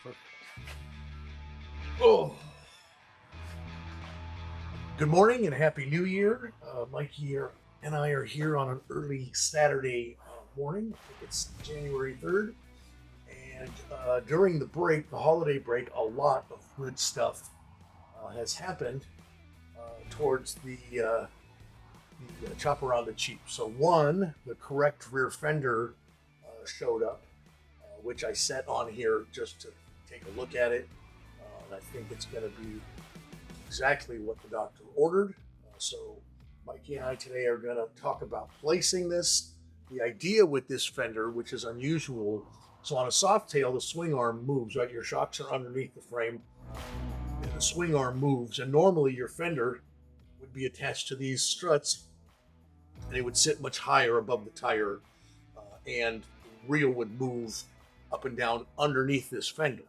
Perfect. Oh. Good morning and Happy New Year. Mikey here and I are here on an early Saturday morning. I think it's January 3rd. And during the break, the holiday break, a lot of good stuff has happened towards the chopper on the cheap. So one, the correct rear fender showed up, which I set on here just to take a look at it. And I think it's going to be exactly what the doctor ordered. So Mikey and I today are going to talk about placing this. The idea with this fender, which is unusual, so on a Softail, the swing arm moves, right? Your shocks are underneath the frame, and the swing arm moves. And normally your fender would be attached to these struts, and it would sit much higher above the tire, and the reel would move up and down underneath this fender.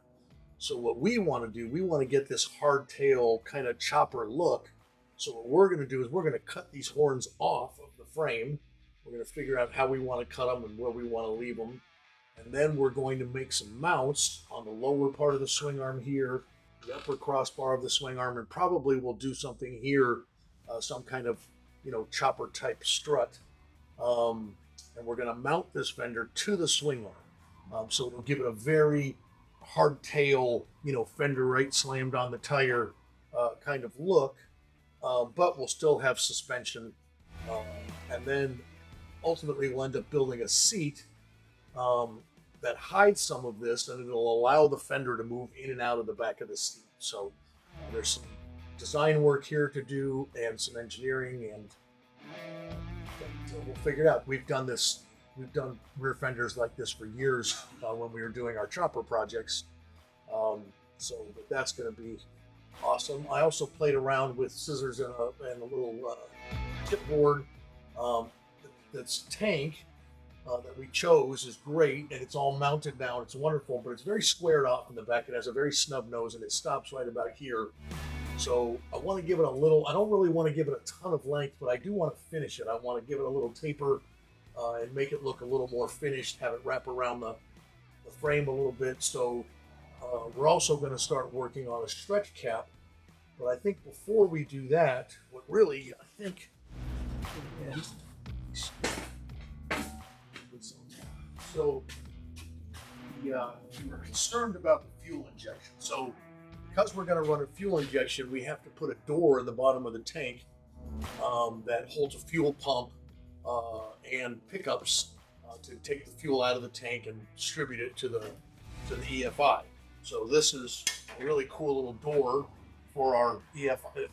So what we want to do, we want to get this hardtail kind of chopper look. So what we're going to do is we're going to cut these horns off of the frame. We're going to figure out how we want to cut them and where we want to leave them. And then we're going to make some mounts on the lower part of the swing arm here, the upper crossbar of the swing arm, and probably we'll do something here, some kind of, chopper type strut. And we're going to mount this fender to the swing arm. So it'll give it a very hardtail, fender right slammed on the tire kind of look, but we'll still have suspension. And then ultimately we'll end up building a seat that hides some of this, and it'll allow the fender to move in and out of the back of the seat. So there's some design work here to do and some engineering, and we'll figure it out. We've done rear fenders like this for years when we were doing our chopper projects. So that's going to be awesome. I also played around with scissors and a little tip board. That's tank that we chose is great, and it's all mounted now. It's wonderful, but it's very squared off in the back. It has a very snub nose, and it stops right about here. So I want to give it a little, I don't really want to give it a ton of length, but I do want to finish it. I want to give it a little taper and make it look a little more finished, have it wrap around the frame a little bit. So we're also going to start working on a stretch cap. But I think before we do that, what really, I think, so we were concerned about the fuel injection. So because we're going to run a fuel injection, we have to put a door in the bottom of the tank that holds a fuel pump and pickups to take the fuel out of the tank and distribute it to the EFI. So this is a really cool little door for our EFI.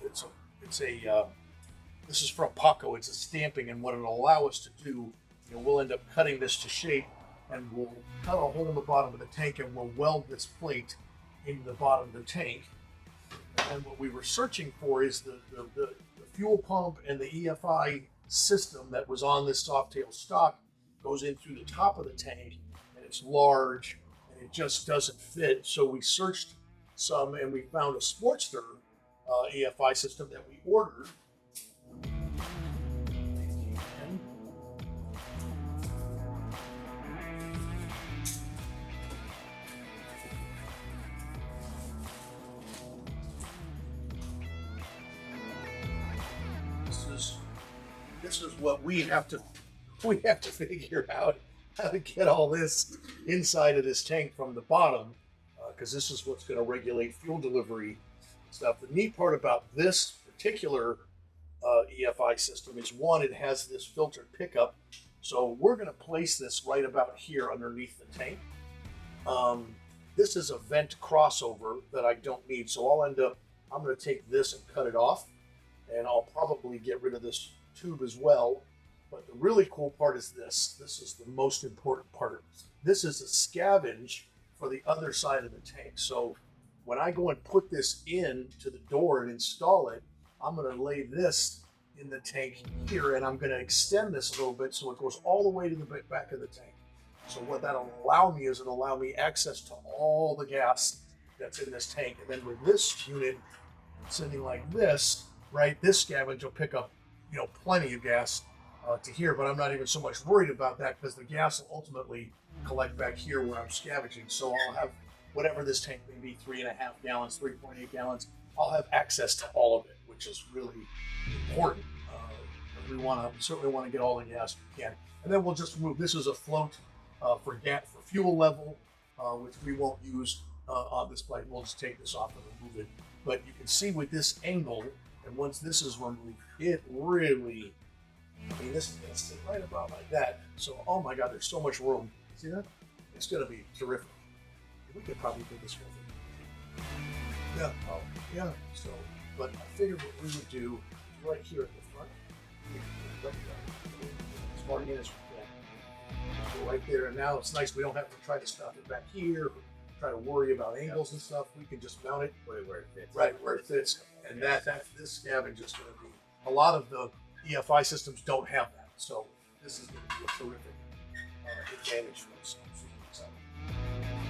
This is from Paco. It's a stamping, and what it'll allow us to do, we'll end up cutting this to shape, and we'll cut a hole in the bottom of the tank, and we'll weld this plate into the bottom of the tank. And what we were searching for is the fuel pump and the EFI system that was on this Softail stock goes in through the top of the tank, and it's large and it just doesn't fit. So we searched some and we found a Sportster EFI system that we ordered. This is what we have to figure out, how to get all this inside of this tank from the bottom, because this is what's going to regulate fuel delivery stuff. The neat part about this particular EFI system is, one, it has this filtered pickup. So we're going to place this right about here underneath the tank. This is a vent crossover that I don't need, so I'm going to take this and cut it off, and I'll probably get rid of this tube as well. But the really cool part is this. This is the most important part. This is a scavenge for the other side of the tank. So when I go and put this in to the door and install it, I'm going to lay this in the tank here, and I'm going to extend this a little bit so it goes all the way to the back of the tank. So what that'll allow me is it'll allow me access to all the gas that's in this tank. And then with this unit sitting like this, right, this scavenge will pick up, plenty of gas to here, but I'm not even so much worried about that because the gas will ultimately collect back here where I'm scavenging. So I'll have whatever this tank may be, 3.5 gallons, 3.8 gallons. I'll have access to all of it, which is really important. We certainly want to get all the gas we can, and then we'll just remove. This is a float for fuel level, which we won't use on this bike. We'll just take this off and remove it. But you can see with this angle, and once this is removed, it really, I mean, this is going to sit right about like that. So, oh my God, there's so much room. See that? It's going to be terrific. We could probably do this with it. Yeah. Oh, yeah. So, but I figured what we would do right here at the front. So right there, and now it's nice. We don't have to try to stuff it back here, try to worry about angles and stuff. We can just mount it where it fits. Right where it fits, and that's this Scavenge is going to be. A lot of the EFI systems don't have that, so this is going to be a terrific advantage for us.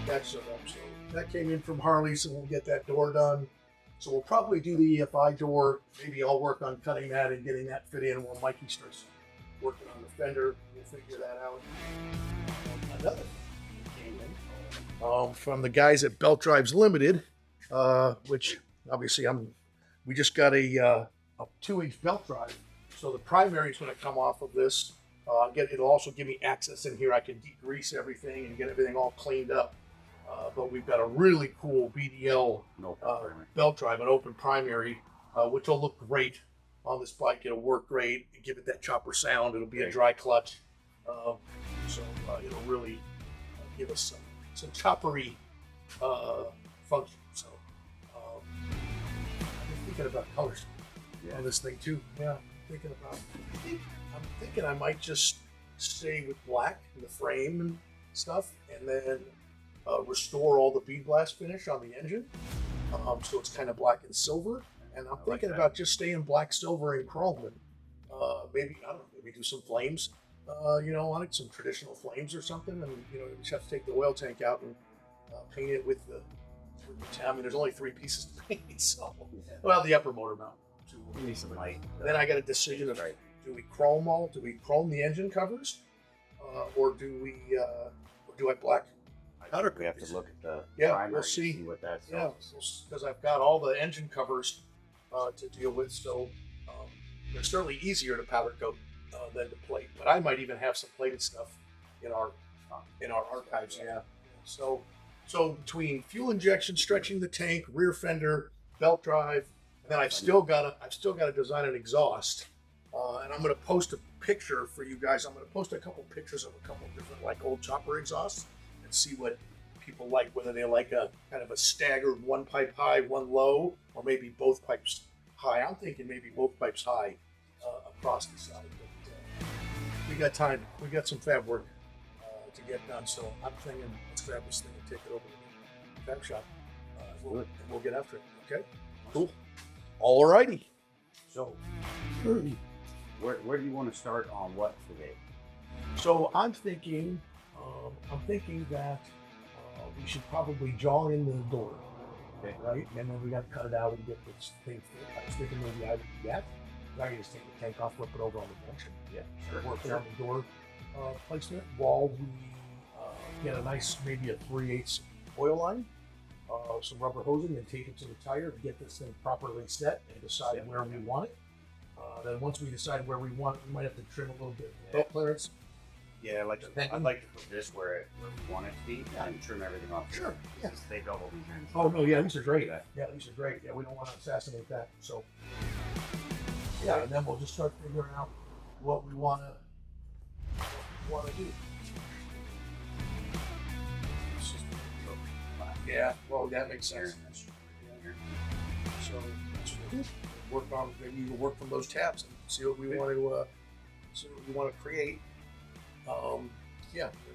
That showed up, so that came in from Harley, so we'll get that door done. So we'll probably do the EFI door. Maybe I'll work on cutting that and getting that fit in while Mikey starts working on the fender. We'll figure that out. Another thing came in from the guys at Belt Drives Limited, which obviously we just got a 2-inch belt drive. So the primary is going to come off of this. It'll also give me access in here. I can degrease everything and get everything all cleaned up. But we've got a really cool BDL belt drive, an open primary, which will look great on this bike. It'll work great, give it that chopper sound. It'll be a dry clutch, so it'll really give us some choppery function. So I've been thinking about colors on this thing too. Yeah, I'm thinking I might just stay with black in the frame and stuff, and then restore all the bead blast finish on the engine, so it's kind of black and silver. And I'm thinking about just staying black, silver, and chrome, and maybe I don't know, maybe do some flames, on it, some traditional flames or something. And you just have to take the oil tank out and paint it with the. I mean, there's only 3 pieces to paint, so the upper motor mount. You need some light. And then I got a decision of do we chrome the engine covers, or do I black? We have to look at the primer. We'll see what that's. Yeah, because I've got all the engine covers to deal with, so they're certainly easier to powder coat than to plate. But I might even have some plated stuff in our archives. Yeah. So between fuel injection, stretching the tank, rear fender, belt drive, and then I've still got to design an exhaust. And I'm going to post a picture for you guys. I'm going to post a couple pictures of a couple different old chopper exhausts and see what people like, whether they like a kind of a staggered 1 pipe high, 1 low, or maybe both pipes high. I'm thinking maybe both pipes high across the side. But we got time. We got some fab work to get done. So I'm thinking let's grab this thing and take it over to the fab shop. We'll get after it. Okay? Cool. All righty. So where do you want to start on what today? So I'm thinking that we should probably jaw in the door, right? And then we got to cut it out and get this thing fit. I was thinking maybe I would do that. I can just take the tank off, flip it over on the bench, and work on the door placement while we get a nice, maybe a 3/8 oil line, some rubber hosing, and tape it to the tire to get this thing properly set and decide where we want it. Then once we decide where we want it, we might have to trim a little bit of belt clearance. Yeah, I'd like to put this where we want it to be and trim everything off. Sure. Yeah. They double these ends. Oh no, yeah, these are great. Yeah, these are great. Yeah, we don't want to assassinate that. So yeah, and then we'll just start figuring out what we want to do. Yeah, well, that makes sense. So that's what we'll do. Maybe we'll work from those tabs and see what we want to create.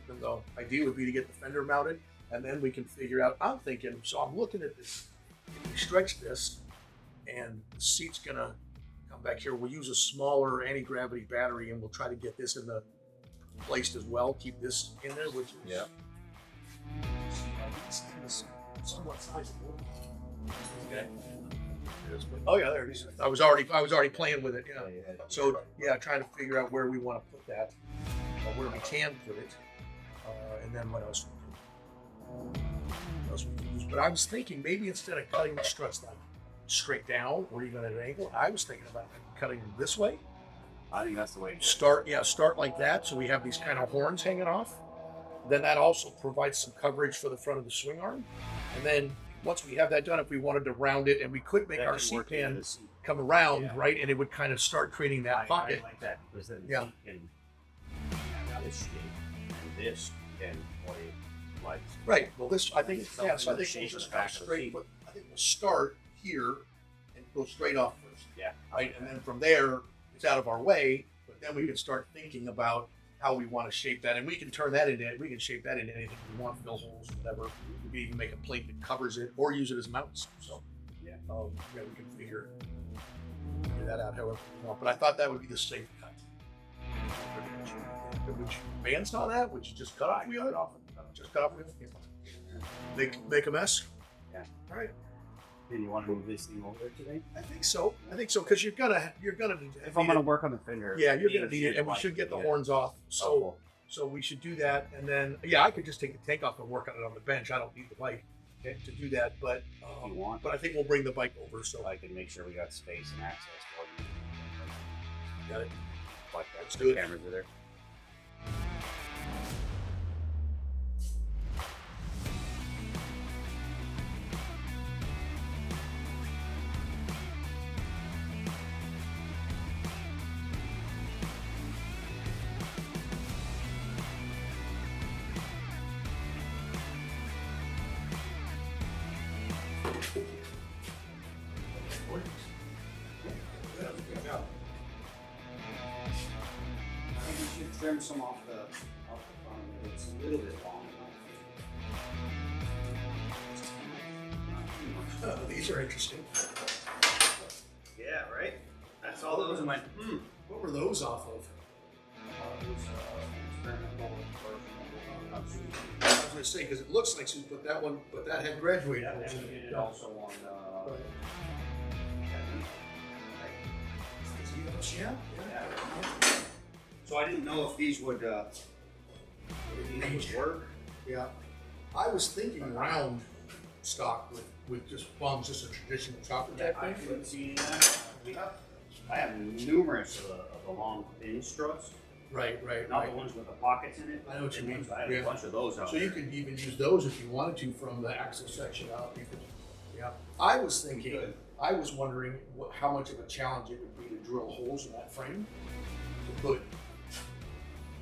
The idea would be to get the fender mounted, and then we can figure out. I'm looking at this. If we stretch this, and the seat's gonna come back here. We'll use a smaller anti-gravity battery, and we'll try to get this placed as well. Keep this in there, which is somewhat sizable. Okay. Oh yeah, there it is. I was already playing with it. Yeah. So yeah, trying to figure out where we want to put that, where we can put it, and then what else? We can use. But I was thinking maybe instead of cutting the struts like straight down or even at an angle, I was thinking about cutting them this way. I think that's the way. Start like that, so we have these kind of horns hanging off. Then that also provides some coverage for the front of the swing arm. And then once we have that done, if we wanted to round it, and we could make our seat pan come around, right, and it would kind of start creating that pocket. I like that because then yeah. Can this shape and this and what it likes. Right. Well, this I think so I think we'll just go straight. But I think we'll start here and go straight off first. Yeah. Right, and then from there it's out of our way. But then we can start thinking about how we want to shape that, and we can turn that into we can shape that into anything we want, fill holes, whatever. We can even make a plate that covers it, or use it as mounts. So yeah, we can figure that out however we want. But I thought that would be the safe cut. Would you bands on that? Would you just cut off wheel? Just cut off wheel. Make a mess. Yeah. All right. And you want to move this thing over today? I think so. because you're gonna. If I'm gonna work on the Fender. Yeah, you're gonna need it, and we should get the horns off. So, so we should do that, and then I could just take the tank off and work on it on the bench. I don't need the bike to do that, but you want. But I think we'll bring the bike over so I can make sure we got space and access for you. Got it. Like that. Let's do it. Cameras are there. Trim some off the front. It's a little bit long enough. These are interesting. Yeah, right? That's all those in my. What were those off of? Experimental I was going to say, because it looks like soup, but that had graduated. Yeah, and also on. Yeah. So I didn't know if these would work. Yeah. I was thinking round stock with just just a traditional chopper type I thing. couldn't see that. I have numerous of the long thin struts. Right. Not the ones with the pockets in it. I know what you mean. I have a bunch of those out So you could even use those if you wanted to from the axle section out. I was thinking, I was wondering how much of a challenge it would be to drill holes in that frame to put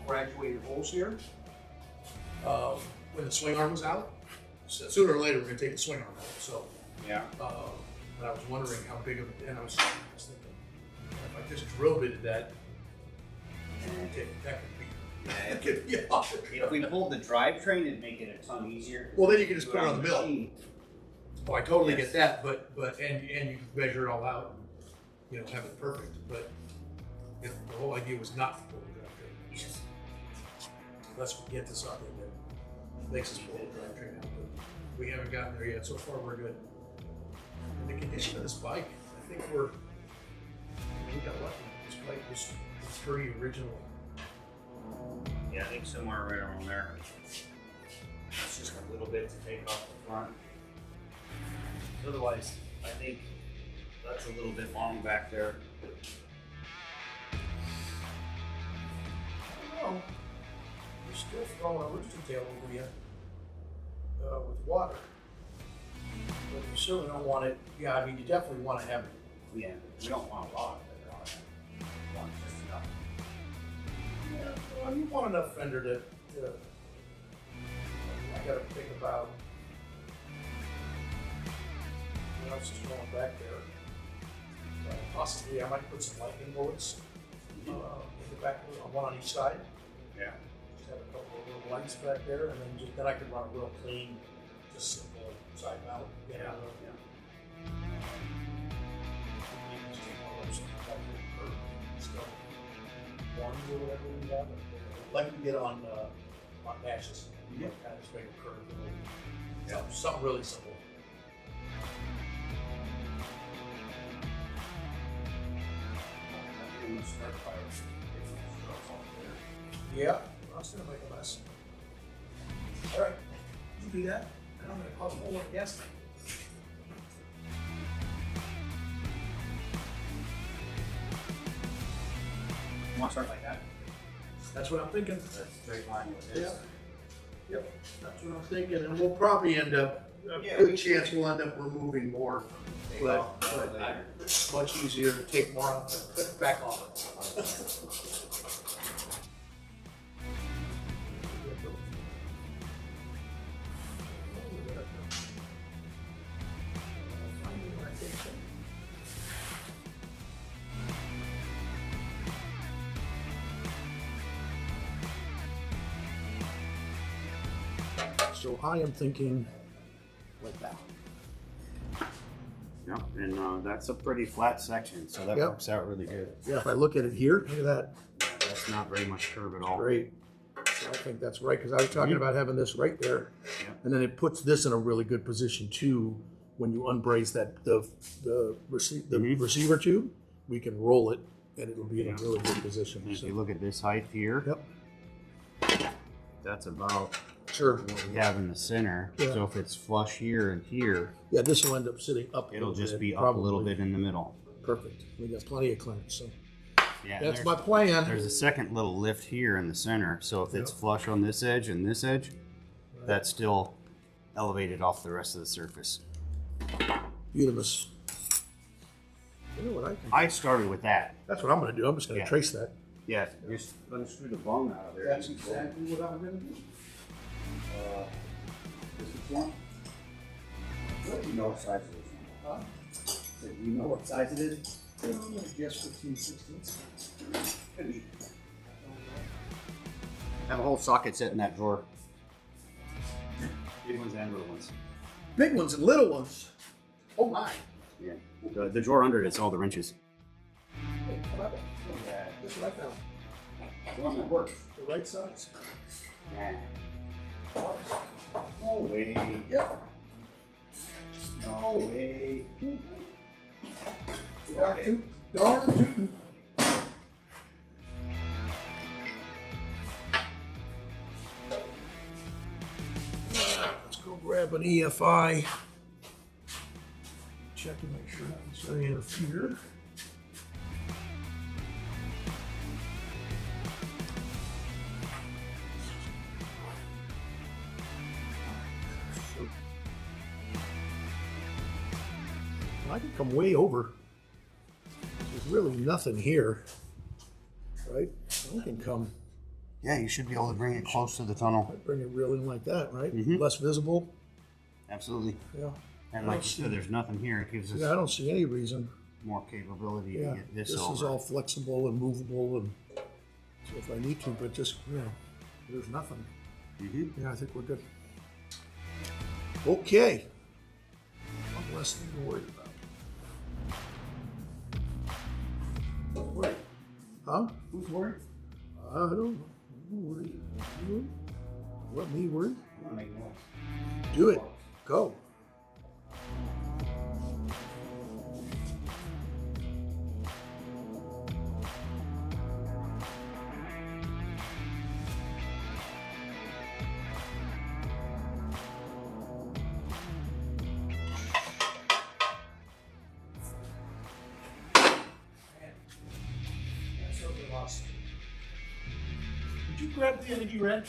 graduated holes here when the swing arm was out. So sooner or later we're going to take the swing arm out. So yeah. But I was wondering how big of a, and I was thinking if I just drill bitted that, that could be If we pulled the drivetrain, it'd make it a ton easier. Well, then you can just put it on the mill. Oh, I totally get that, but and you measure it all out, and, have it perfect. But the whole idea was not to pull the drivetrain. Yes. Unless we get to something that makes us pull the drivetrain out, but we haven't gotten there yet. So far, we're good. And the condition of this bike, I think we got lucky. This bike was pretty original. Yeah, I think somewhere right around there. It's just a little bit to take off the front. Otherwise, I think that's a little bit long back there. I don't know. You're still throwing a rooster tail over you with water. But you certainly don't want it. Yeah, I mean, you definitely want to have it. Yeah, we don't want a lot of it on it. We want just enough. Yeah, well, you want enough Fender to I gotta think about what else is going back there. Possibly I might put some lightning bolts in the back, one on each side. Yeah. Just have a couple of little lights back there, and then I could run a real clean, just simple side mount. Just take one of those curved stuff. Ones or whatever we have, like we get on dashes. Kind of just make a curve. Something really simple. I'm gonna start by taking the struts off there. Yeah, I was gonna make a mess. All right, you do that, and I'm gonna cause a whole lot of gas. You wanna start like that? That's what I'm thinking. That's a straight line with this. Yep, that's what I'm thinking, and we'll probably end up, a Yeah, good chance we'll end up removing more, but later. much easier to take more off, put it back on. So I am thinking like that. Yep, and that's a pretty flat section, so that Yep. works out really good. Yeah, if I look at it here, look at that. That's not very much curve at all. Great. So I think that's right, because I was talking about having this right there. Yep. And then it puts this in a really good position too, when you unbrace that, the receiver tube, we can roll it and it'll be in a really good position. And if So, you look at this height here, yep, that's about sure. what we have in the center. Yeah. So if it's flush here and here, Yeah, this will end up sitting up. a it'll little just bit, be up probably. a little bit in the middle. Perfect. We got plenty of clearance, so Yeah, that's there's- my plan. There's a second little lift here in the center, so if it's flush on this edge and this edge, that's still elevated off the rest of the surface. Unimus. You know what I think? I started with that. That's what I'm gonna do. I'm just gonna Yeah. trace that. Yeah, just unscrew the bung out of there. That's exactly what I'm gonna do. This is one. What do you know what size it is? Huh? Do you know what size it is? I'm gonna guess 15/16. Have a whole socket set in that drawer. Big ones and little ones. Big ones and little ones. Oh my. Yeah. The drawer under it's all the wrenches. Hey, how about that? This is what I found. The one that works. The right size. Yeah. No way. Yep. No way. Okay. Darn tootin'. Let's go grab an EFI. Check and make sure nothing's going to interfere. I can come way over. There's really nothing here, right? I can come, Yeah, you should be able to bring it close to the tunnel. bring it real in like that, right? Mhm. Less visible. Absolutely. Yeah. And like you said, there's nothing here. It gives us Yeah, I don't see any reason. more capability Yeah, to get this this over. is all flexible and movable, and so if I need to, but just, there's nothing. Mm-hmm. Yeah, I think we're good. Okay. One less thing to worry about. Worried? Huh? Who's worried? I don't know. You worry. You worry? What, me worry? I'm gonna make noise. Do it. Go. Did you grab the energy wrench?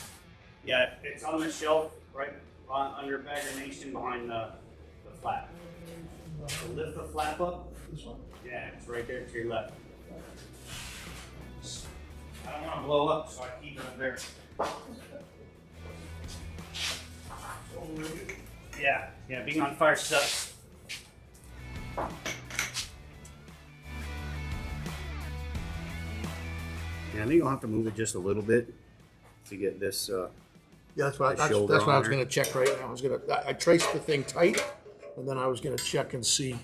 Yeah, it's on the shelf right under Fabrication behind the flap. So lift the flap up. This one? Yeah, it's right there to your left. I don't want to blow up, so I keep it up there. Yeah, being on fire sucks. Yeah, I think you'll have to move it just a little bit to get this. Yeah, that's what The I shoulder was on going to check right now. I traced the thing tight, and then I was going to check and see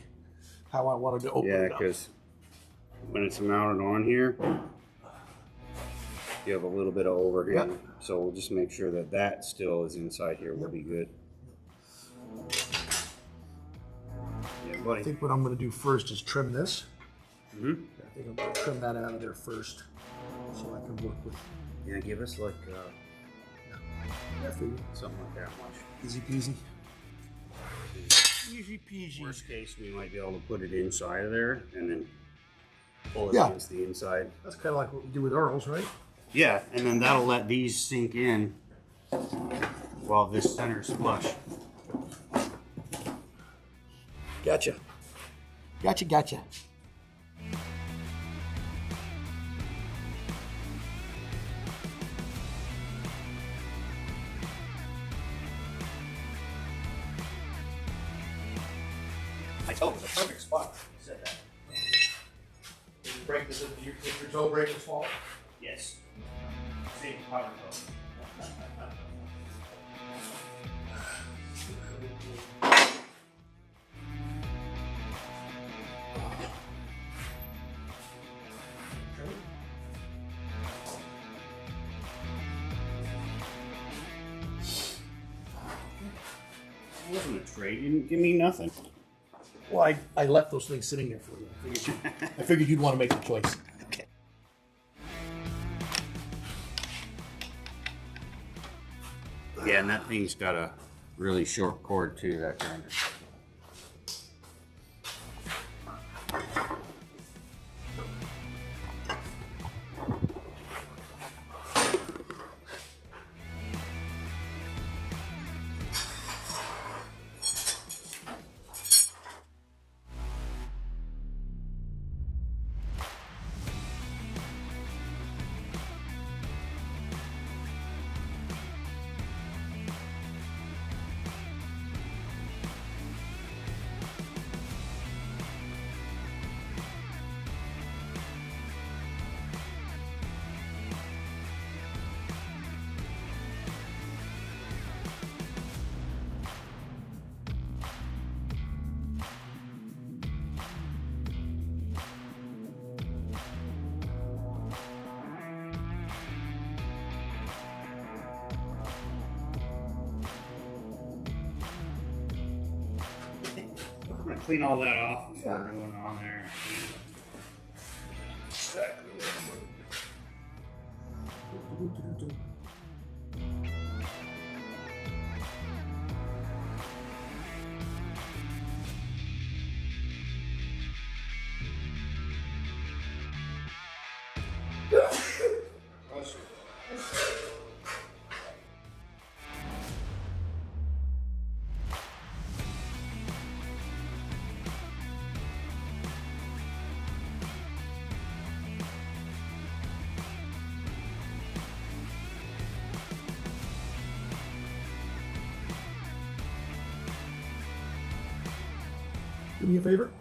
how I wanted to open Yeah, it up. because when it's mounted on here, you have a little bit of overhang. Yep. So we'll just make sure that that still is inside here. We'll be good. Yeah, I buddy. think what I'm going to do first is trim this. Mm-hmm. I think I'm going to trim that out of there first so I can work with. Yeah, give us like Yeah, for you. something like that much. Easy peasy. Easy peasy. Worst case, we might be able to put it inside of there and then pull it Yeah. against the inside. That's kind of like what we do with Earls, right? Yeah, and then that'll let these sink in while this center's flush. Gotcha. Gotcha. I told you, the perfect spot. You said that. Did you break this? Did your toe break this fall? Yes. Same power code. It wasn't a trade. You didn't give me nothing. Well, I left those things sitting there for you. I figured you'd want to make the choice. Okay. Yeah, and that thing's got a really short cord too, that grinder. I'm gonna clean all that off before going on there. Do me a favor.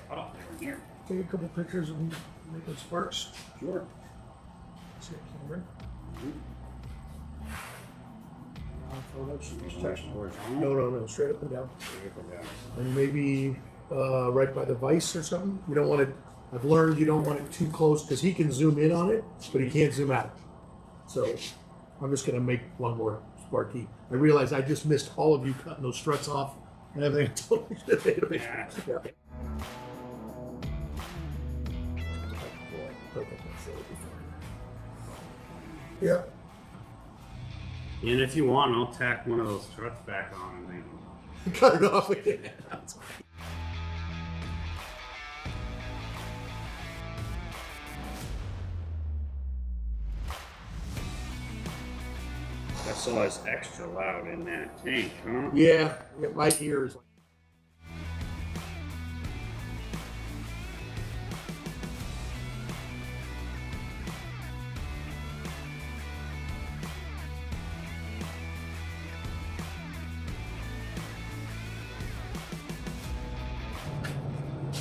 Cut off there in here. Take a couple pictures of me making sparks. Sure. See it, camera. No, straight up and down. And maybe right by the vise or something. You don't want it. I've learned you don't want it too close because he can zoom in on it, but he can't zoom out. So I'm just gonna make one more Sparky. I realize I just missed all of you cutting those struts off and everything. Totally. Yeah. Yeah. And if you want, I'll tack one of those struts back on and then Cut it off again. that's always extra loud in that tank, huh? Yeah, my ears.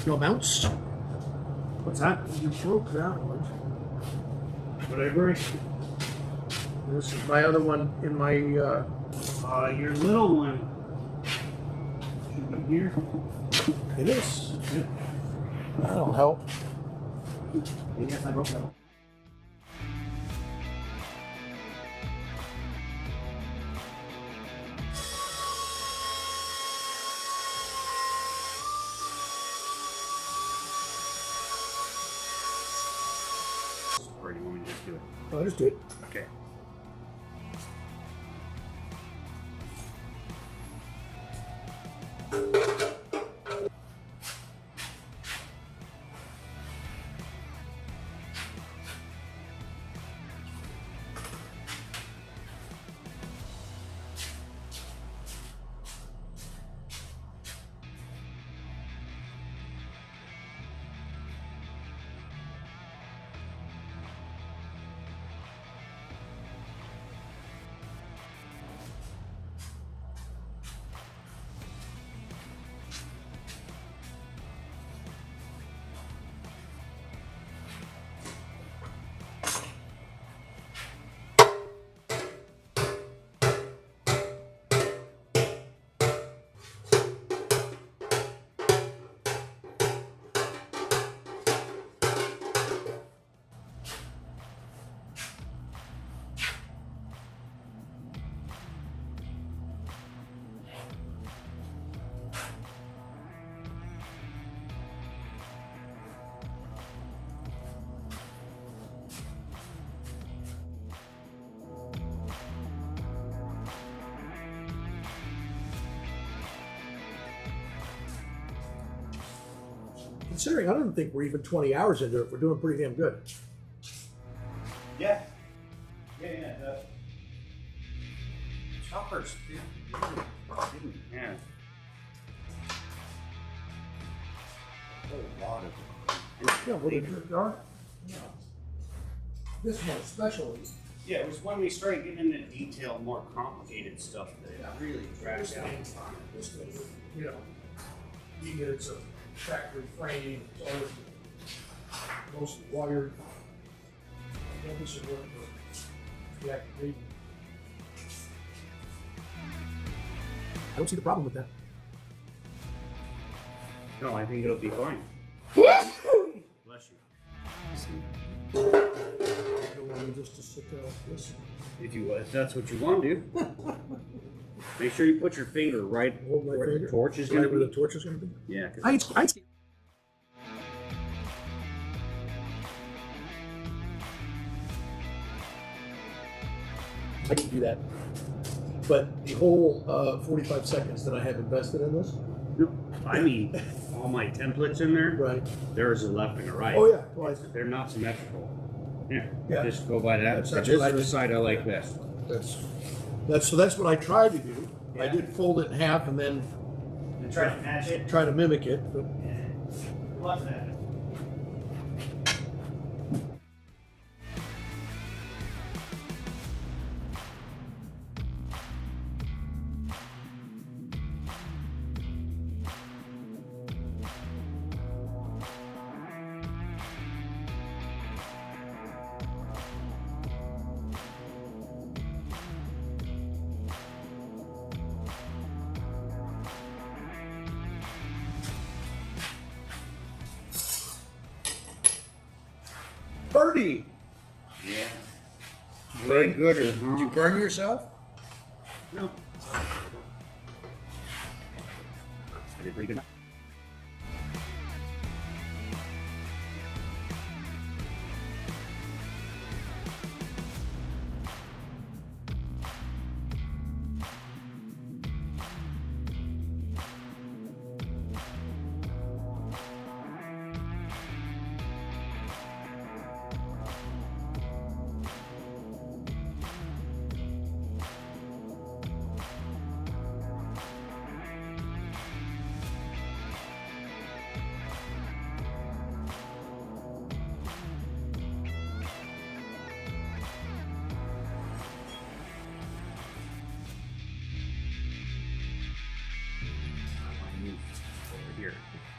No mounts. What's that? You broke that one. What I break? This is my other one in my. Your little one should be here. It is. That'll help. Yes, I broke that one. No, just do it. Okay. Considering I don't think we're even 20 hours into it, we're doing pretty damn good. Yeah. Yeah. The choppers didn't have a lot of Yeah, what did you are? Yeah. This one especially. Yeah, it was when we started getting into detail, more complicated stuff that it really dragged out. This thing, you know, you get it's a factory frame, it's always mostly wired. There'll be some work for the active. I don't see the problem with that. No, I think it'll be fine. Bless you. I don't want me just to sit there like this. If that's what you want to do. Make sure you put your finger right Hold my where finger. the torch is Right going where to the be. torch is going to be? Yeah. I can do that. But the whole 45 seconds that I have invested in this. No, I mean, all my templates in there, Right. there's a left and a right. Oh, yeah. Well, They're not symmetrical. Yeah. Yeah. Just go by that. That's This what I is the just- side I like best. That's what I tried to do. I Yeah. did fold it in half and then And try to match it. try to mimic it. But Love that. birdie, Yeah. Very good. did you burn yourself? No. I did pretty good. Over here.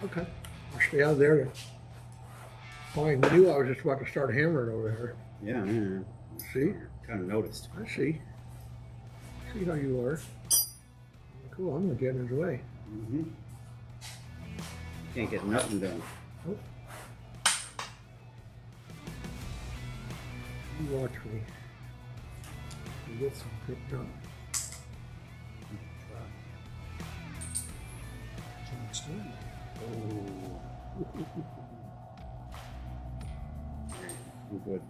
Okay. I'll stay out of there then. Fine. I knew I was just about to start hammering over here. Yeah. See? Kind of noticed. I see. See how you are. Cool. I'm going to get in his way. Mm-hmm. Can't get nothing done. Nope. You watch me. You get some picked up. We're good.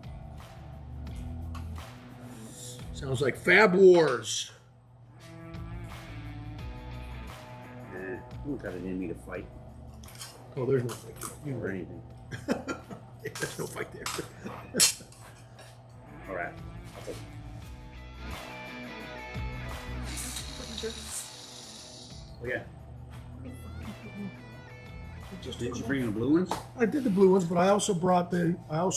Sounds like Fab Wars. Who got it in me to fight Oh, there's no fight there. or anything? There's no fight there. All right. I'll take it. Oh, yeah. Did you bring the blue ones? I did the blue ones, but I also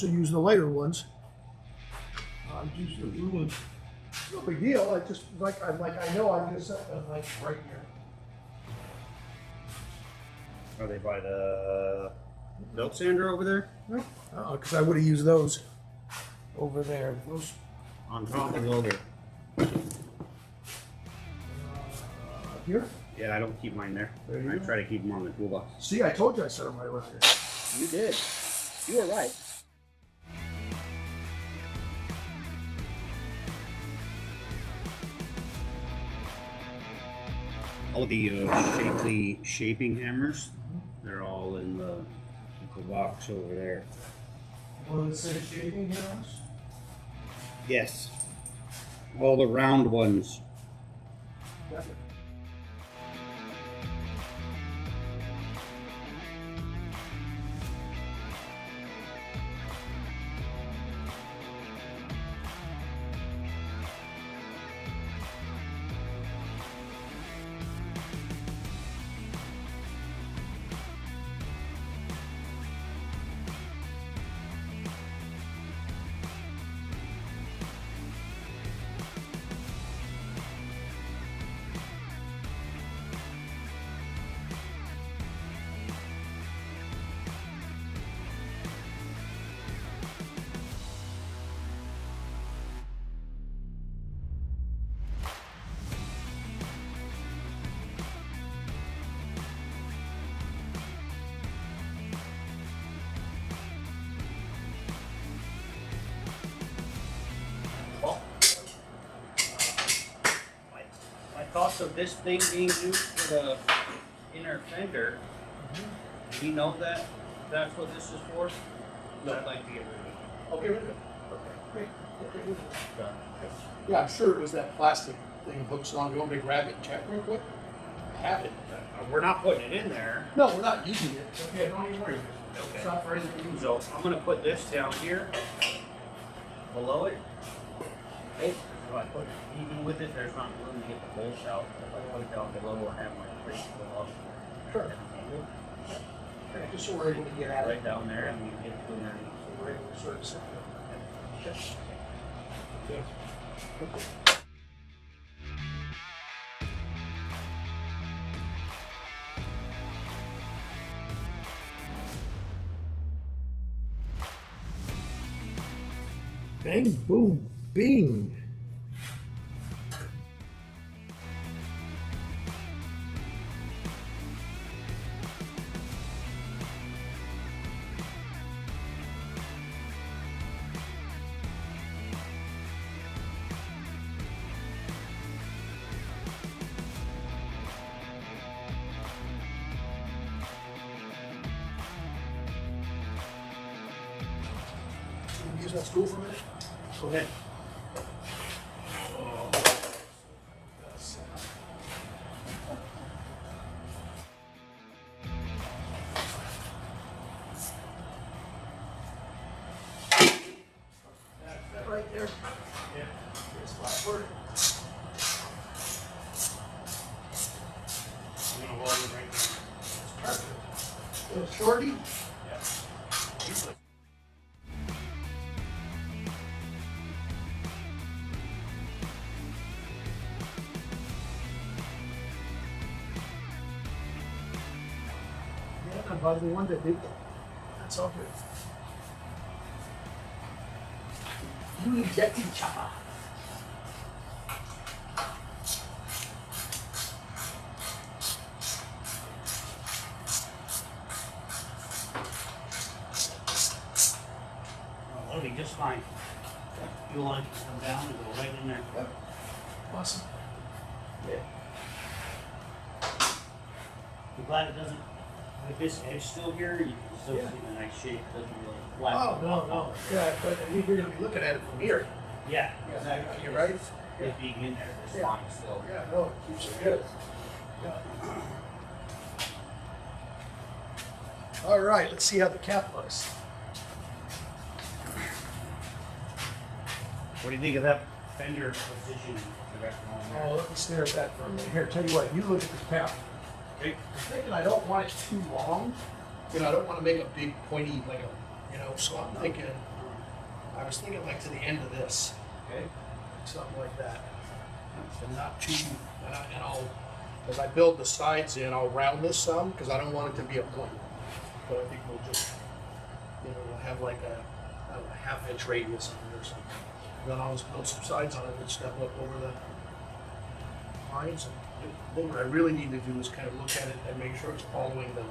used the lighter ones. I used the blue ones. No big deal. I just I know I just set them like right here. Are they by the belt sander over there? No, because I would have used those over there. Those On top of the other. here. Yeah, I don't keep mine there. There you I go. try to keep them on the toolbox. See, I told you I set them right around here. You did. You were right. All the shapely shaping hammers, they're all in the box over there. One of the same shaping hammers. Yes. All the round ones. Definitely. My thoughts of this thing being used for the inner fender, do you know that that's what this is for? No. I'd like to get rid of it. Okay, rid of it. Okay. Yeah, I'm sure it was that plastic thing hooks on. You want me to grab it and check real quick? I have it. We're not putting it in there. No, we're not using it. Okay, don't even worry. Okay. It's not for anything to use. So I'm going to put this down here, below it. Okay. So I put it even with it, there's not room to get the bolts out. If I put it down below, I have my plate go up. Sure. Okay, just so we're able to get at it. Right down there, and you get to underneath. So we're able to sort of set it up. Okay. Bang, boom, bing. Use that spool for a minute? Go ahead. That right there? Yeah. Here's flat. I'm going to weld it right there. Perfect. Little shorty? Yeah. Yeah, I'm probably the one that did that. That's all good. Fuel-injected chopper. Oh, that'll be just fine. Fuel line can come down and go right in there. Yep. Awesome. Yeah. I'm glad it doesn't, like this edge still here, you can still Yeah. see the nice shape, it doesn't really flat. Oh, no. Yeah, but you're going to be looking at it from here. Yeah, Yeah, exactly. you're right. It being in there, it's Yeah. fine still. Yeah, no, it keeps it good. Yeah. All right, let's see how the cap looks. What do you think of that fender position? The rest of them? Oh, let me stare at that for a minute. Here, tell you what, you look at this cap. Okay. I'm thinking I don't want it too long. You know, I don't want to make a big pointy, like a, you know, so I'm thinking, I was thinking like to the end of this. Okay. Something like that. And not too, and I'll, as I build the sides in, I'll round this some, because I don't want it to be a point. But I think we'll just, you know, we'll have like a, I don't know, a half-inch radius on it or something. Then I'll just build some sides on it and step up over the lines. And then what I really need to do is kind of look at it and make sure it's following the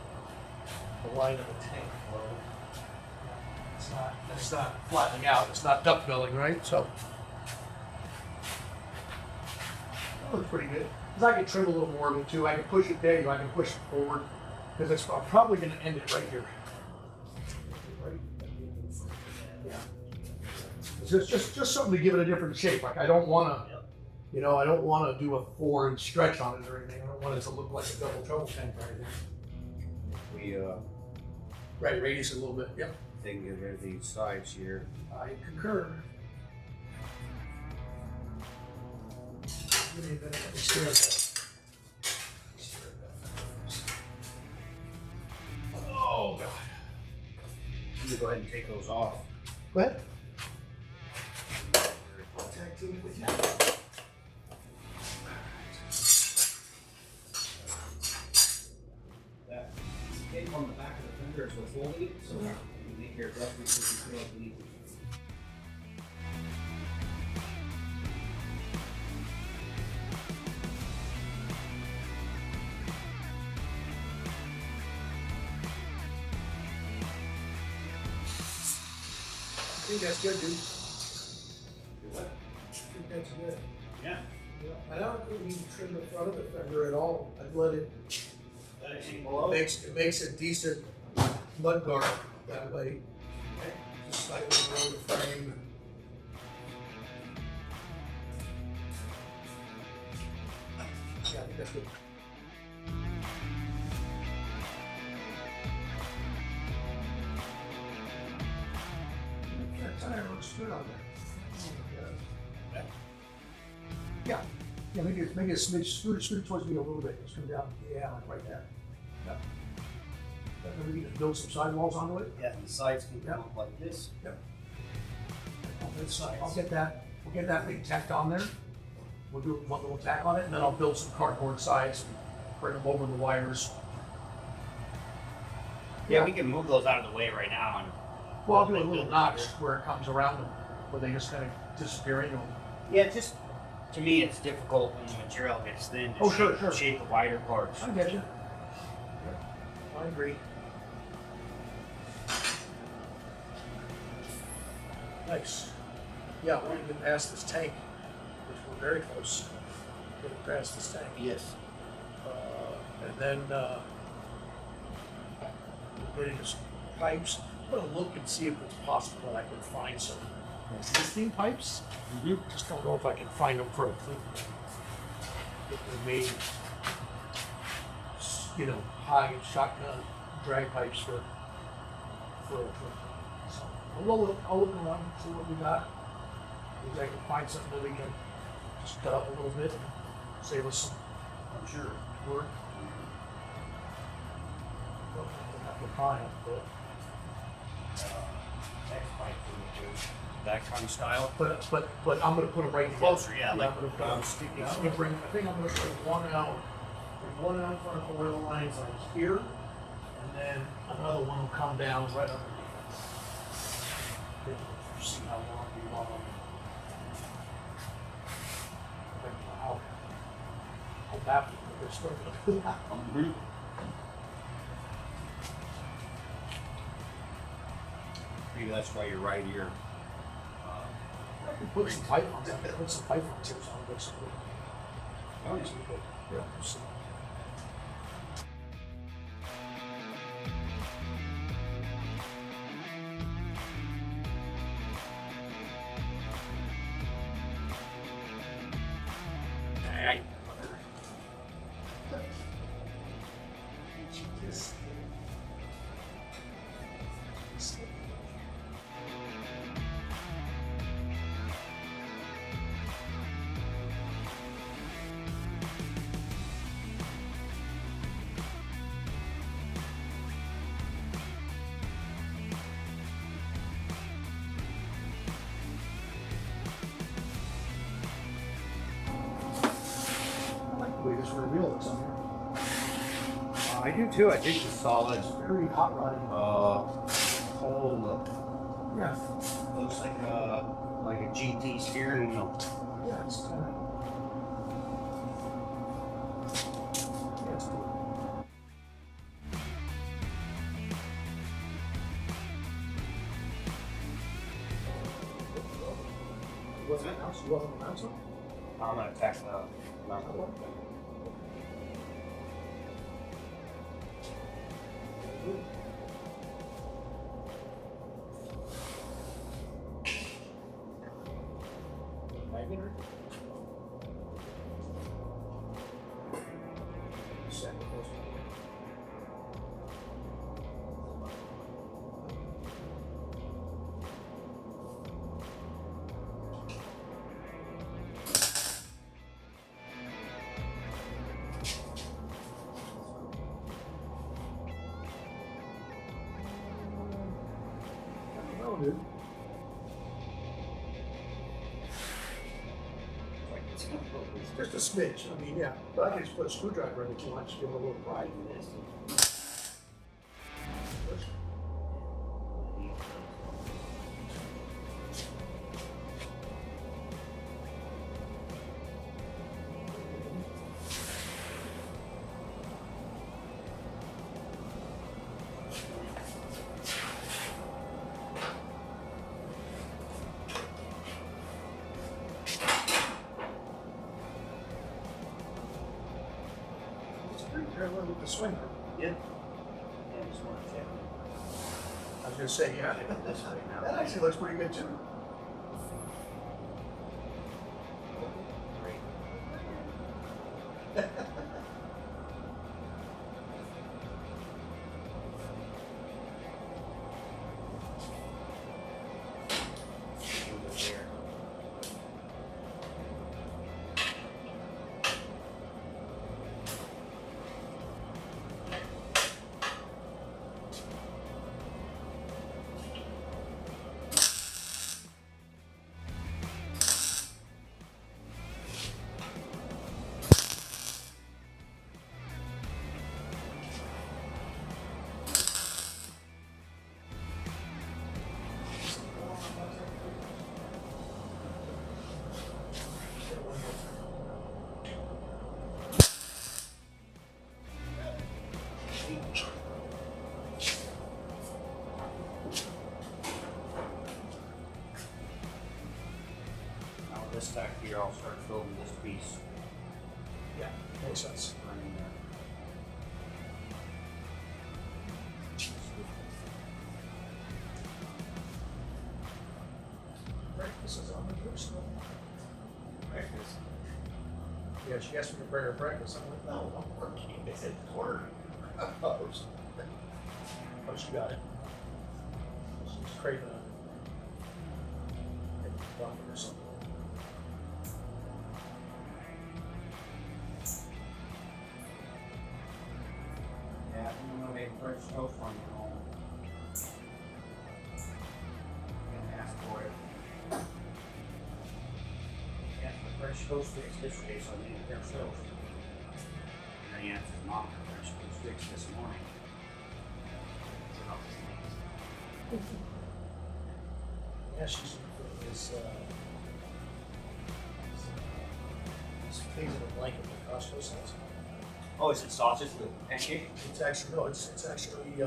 line of the tank flow. It's not flattening out, it's not duckbilling, right? So that looks pretty good. Because I can trim a little more of it too. I can push it there, I can push it forward. Because I'm probably going to end it right here. Right? Yeah. It's just something to give it a different shape. Like I don't want to, you know, I don't want to do a 4-inch stretch on it or anything. I don't want it to look like a double trouble tank or anything. We Right, radius a little bit. Yep. think get rid of these sides here. I concur. Give me a minute. Let me stare at that. Oh God. I'm gonna go ahead and take those off. Go ahead. Tag team it with you. That tape on the back of the fender is what's holding it, so you make your adjustments if you feel like you need to. I think that's good, dude. I think that's good. Yeah. Yeah. I don't really need to trim the front of the fender at all. I'd let it. Let it hang below. It makes a decent mud guard that way. Okay. Just slightly below the frame. Yeah, I think that's good. That tire looks good on there. Yeah. Yeah, make it a smidge, scoot it towards me a little bit. Just come down. Yeah, like right there. Yeah. Then we need to build some sidewalls onto it. Yeah, and the sides can come up like this. Yep. I'll get that. We'll get that thing tacked on there. We'll do one little tack on it, and then I'll build some cardboard sides, bring them over the wires. Yeah, we can move those out of the way right now. And Well, I'll do a little notch where it comes around them, where they just kind of disappear into them. yeah, just to me, it's difficult when the material gets thin to shape the wider parts. I get you. I agree. Nice. Yeah, we're gonna get past this tank, which we're very close. Getting past this tank. Yes. And then we're getting some pipes. I'm gonna look and see if it's possible that I can find some existing pipes. Just don't know if I can find them for a clean. If they're made, you know, high shotgun drag pipes for. So I'll look around, see what we got. Maybe I can find something that we can just cut up a little bit and save us some. I'm sure. Work. Well, we'll have to find it, but. Next pipe we do that kind of style. But I'm gonna put them right Closer, yeah, I'm like gonna put them sticky. I think I'm gonna bring one out. Bring one out in front of the oil lines like here, and then another one will come down right underneath. See how long you want them. How baffled they're starting to do that. Maybe that's why you're right here. I can put some pipe on there. Put some pipe on tips on it. Oh, yeah. Yeah. We'll see. I This rear wheel looks on here. I do too. I think the solid. It's very hot rodding. Whole look. Yeah. Looks like a GT steering wheel. Yeah, it's kind of. Yeah, it's cool. What's that house? You want to announce it? I'm gonna attack the mountain. Magnet? Dude. Just a smidge. I mean, yeah. But I can just put a screwdriver in it if you want. Just give it a little pride in this. Parallel with the swinger. Yeah. Yeah, just want to check. I was going to say, yeah. This way now. That actually looks pretty good too. This back here, I'll start filling this piece. Yeah, makes sense. Running Practice is on the personal. practice. Yeah, she asked me to bring her practice. I'm like, no, I'm working. They said quarter. Oh, she got it. She's craving it. Maybe bumping or something. Yeah, I'm gonna make fresh toast on you home. Gonna ask for it. Ask for fresh toast sticks this day, so I need a fresh toast. And then he answers, Mom, fresh toast sticks this morning. Yeah, she's things in a blanket that Costco sells. Oh, is it sausage with pancake? It's actually it's actually Hebrew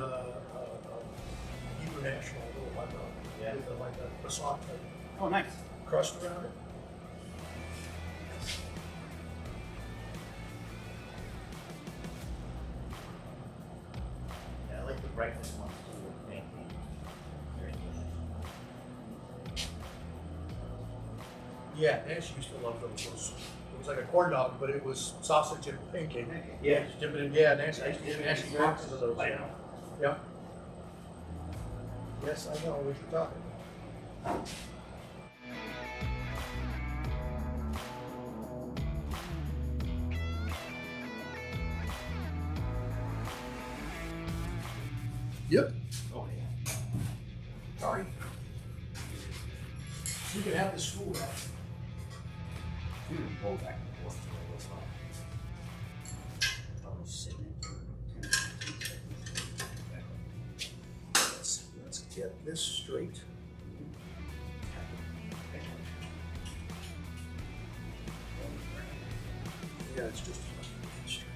National, a little like like a croissant type Oh, nice. crust around it. Yeah, I like the breakfast ones too with pancake. Very delicious. Yeah, Nash used to love those was like a corn dog, but it was sausage and pancake. Yeah. Just dip it in, yeah, Nancy, I used to get Nancy boxes of those. I know. Yeah. Yes, I know what you're talking about. Yep. Oh, yeah. Sorry. You can have the school back. You can pull back and forth. Probably sitting Let's get this straight. Yeah, it's just straight.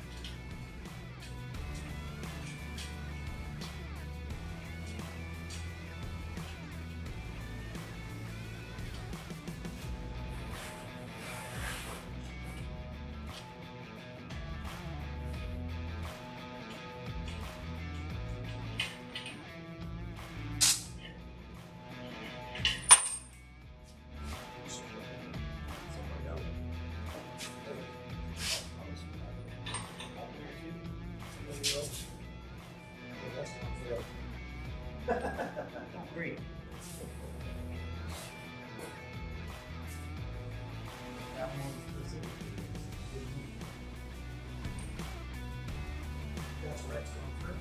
Great. That one specifically. That's where it's going through.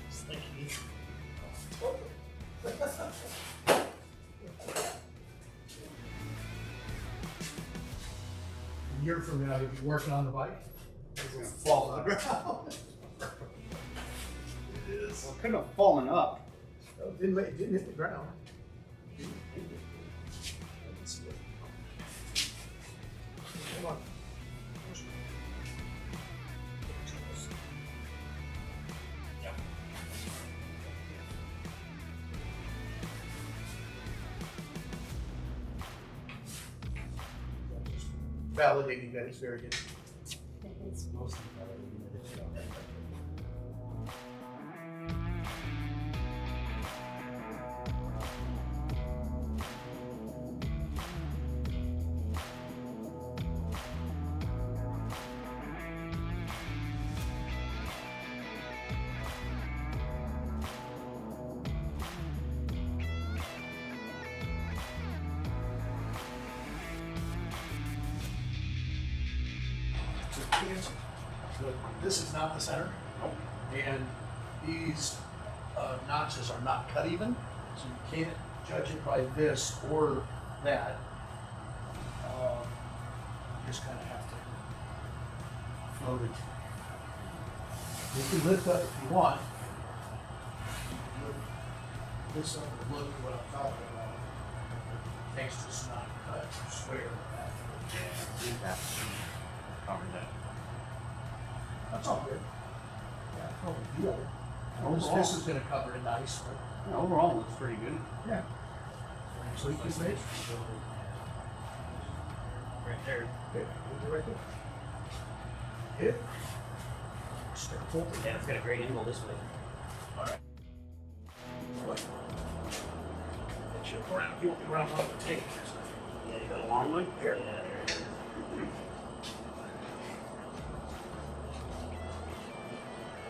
It's like he's A year from now, you'll be working on the bike. It'll fall on the ground. It is. well, couldn't have fallen up. No, it didn't hit the ground. Come on. Validating that it's very good. It's mostly better. This is not the center, and these notches are not cut even, so you can't judge it by this or that. You just kind of have to float it. You can lift up if you want. This up will look what I'm talking about. Thanks to it's not cut square. That's all good. Yeah, probably good. This is going to cover it nice. But Overall, it looks pretty good. yeah. So you can make Right there. it right there. Hit. Start pulling. Yeah, it's got a great angle this way. All right. What? Get you around. You want me around on the tape. Yeah, you got a long one? Here. Yeah, there it is.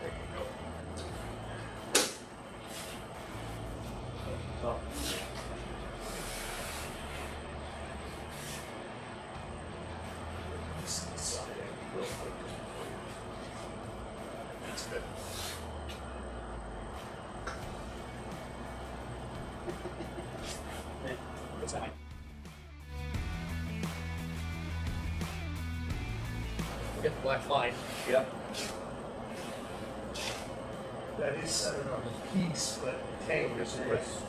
There you go. Oh. This side real quick. That's good. What's that? Get the black line. Yep. That is centered on the piece, but the tank is with.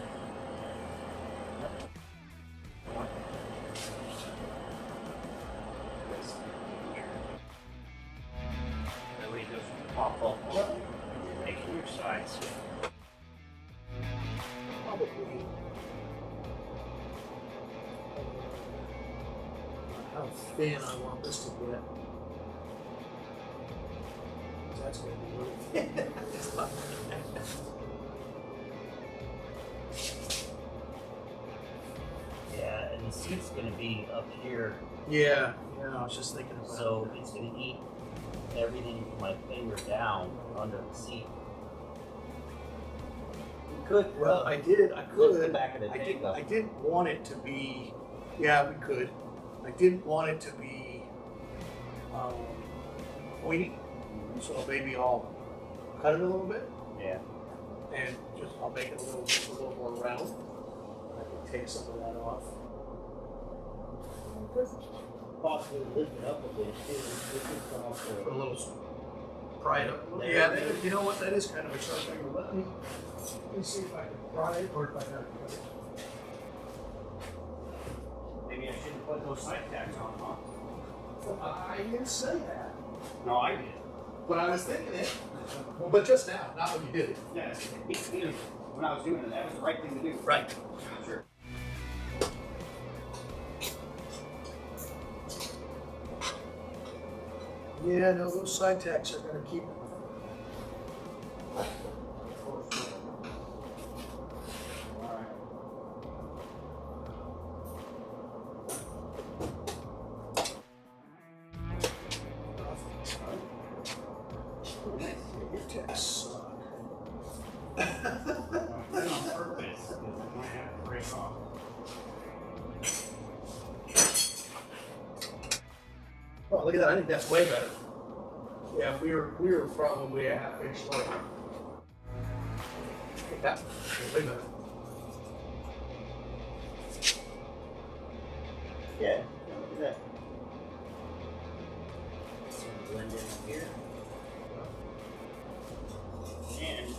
That way it doesn't pop up. Making your sides. Probably. How thin I want this to get. Is that that's going to be really. Yeah, and the seat's going to be up here, Yeah, I was just thinking about so it's going to eat everything from my finger down under the seat. You could. Well, I could. Lift the back of the I tank up. didn't want it to be. Yeah, we could. I didn't want it to be pointy, so maybe I'll cut it a little bit Yeah. and I'll make it a little more round. I can take some of that off. Possibly lift it up a bit too. This is also Put a little pry it up. Yeah, you know what? That is kind of a sharp finger. Let me see if I can pry it or if I can cut it. maybe I shouldn't put those side tacks on, huh? I didn't say that, No, I did. but I was thinking it. But just now, not when you did it. Yes. When I was doing it, that was the right thing to do. Right. Sure. Yeah, no, those side tacks are going to keep. Your tacks suck. That's on purpose, because I might have to break off. Oh, look at that! I think that's way better. Yeah, we were probably a half-inch short. Yeah, way better. Yeah, look at that. Some blend in up here. And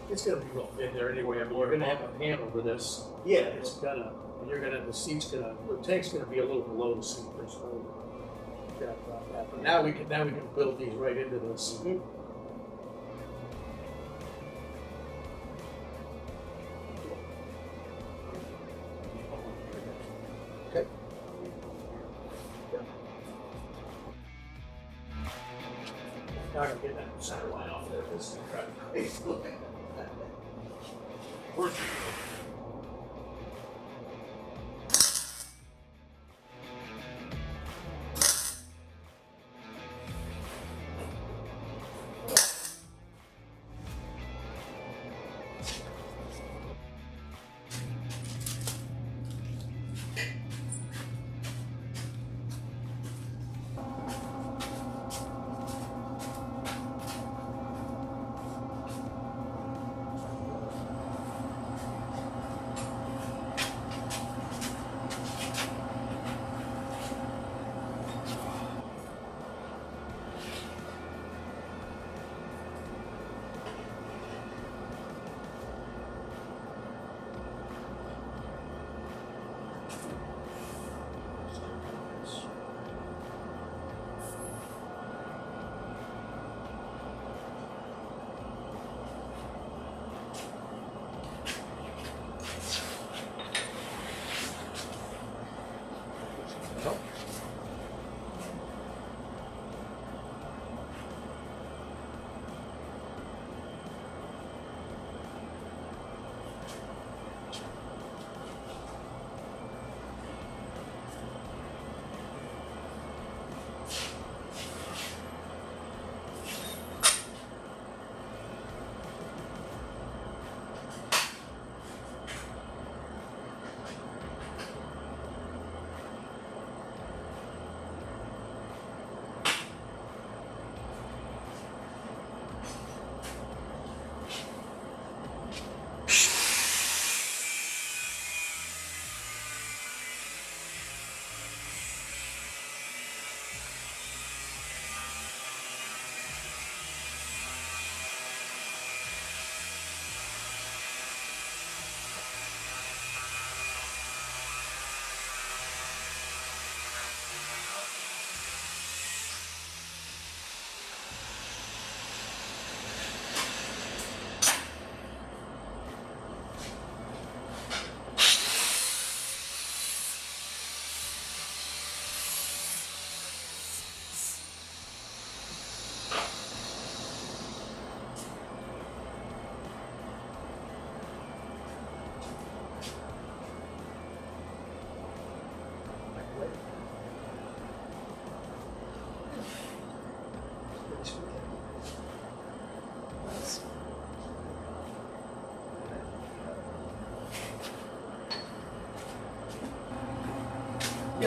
It's gonna be real thin there anyway. I mean, you're gonna have a pan over this. yeah, It's gonna, and you're gonna, the tank's gonna be a little below the seat. There's no doubt about that. But now we can build these right into this. Okay. Now I can get that center line off there. This is crazy. Where's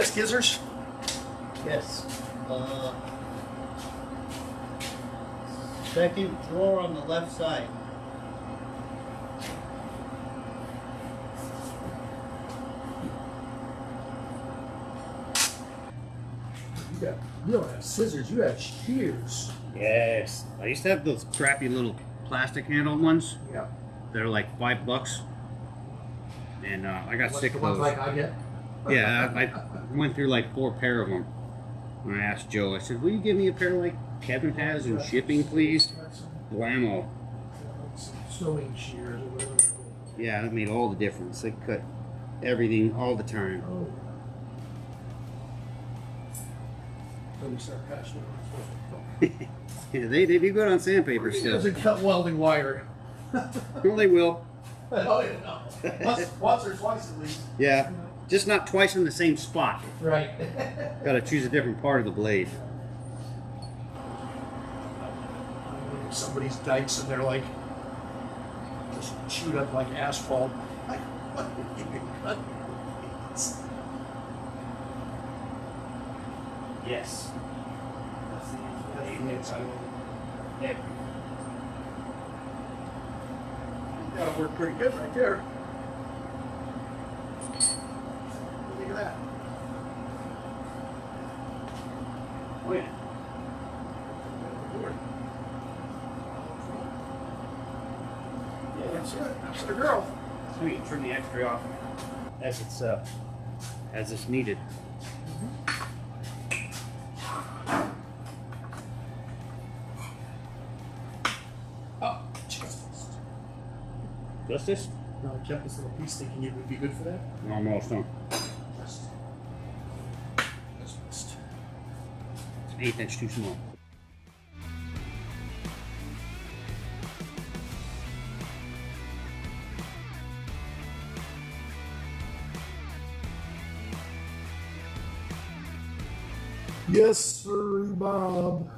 got skizzers? Yes. Second drawer on the left side. You don't have scissors, you have shears. Yes. I used to have those crappy little plastic handled ones. Yeah. They're like $5. And I got sick of ones those. like I get? Yeah, I went through like 4 pair of them. When I asked Joe, I said, will you give me a pair like Kevin has in shipping, please? Blammo. Sewing shears or whatever. Yeah, that made all the difference. They cut everything all the time. Oh. Let me start passing it. Yeah, they do good on sandpaper He still. doesn't cut welding wire. Well, they will. Oh, yeah. Once or twice at least. Yeah, just not twice in the same spot. Right. Got to choose a different part of the blade. Somebody's dikes and they're like just chewed up like asphalt. Like, what did you cut these? Yes. That's the inside. Yeah. That'll work pretty good right there. Look at that. Oh yeah. Yeah, that's it. That's the girl. So you can trim the extra off as it's needed. Oh, Jesus. Justice? No, I kept this little piece thinking it would be good for that. Almost done. Just missed. It's an 1/8 inch too small. Yes, sir, Bob.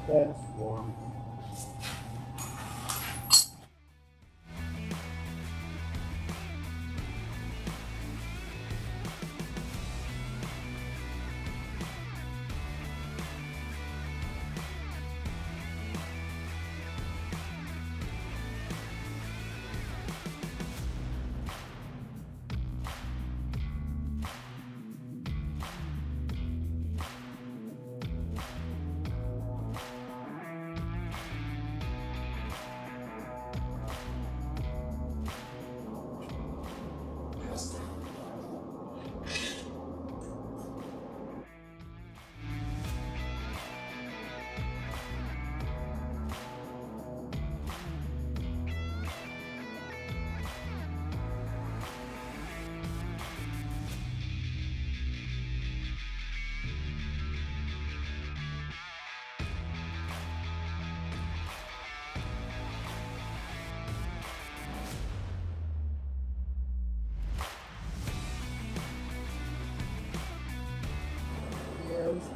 That's warm. goes.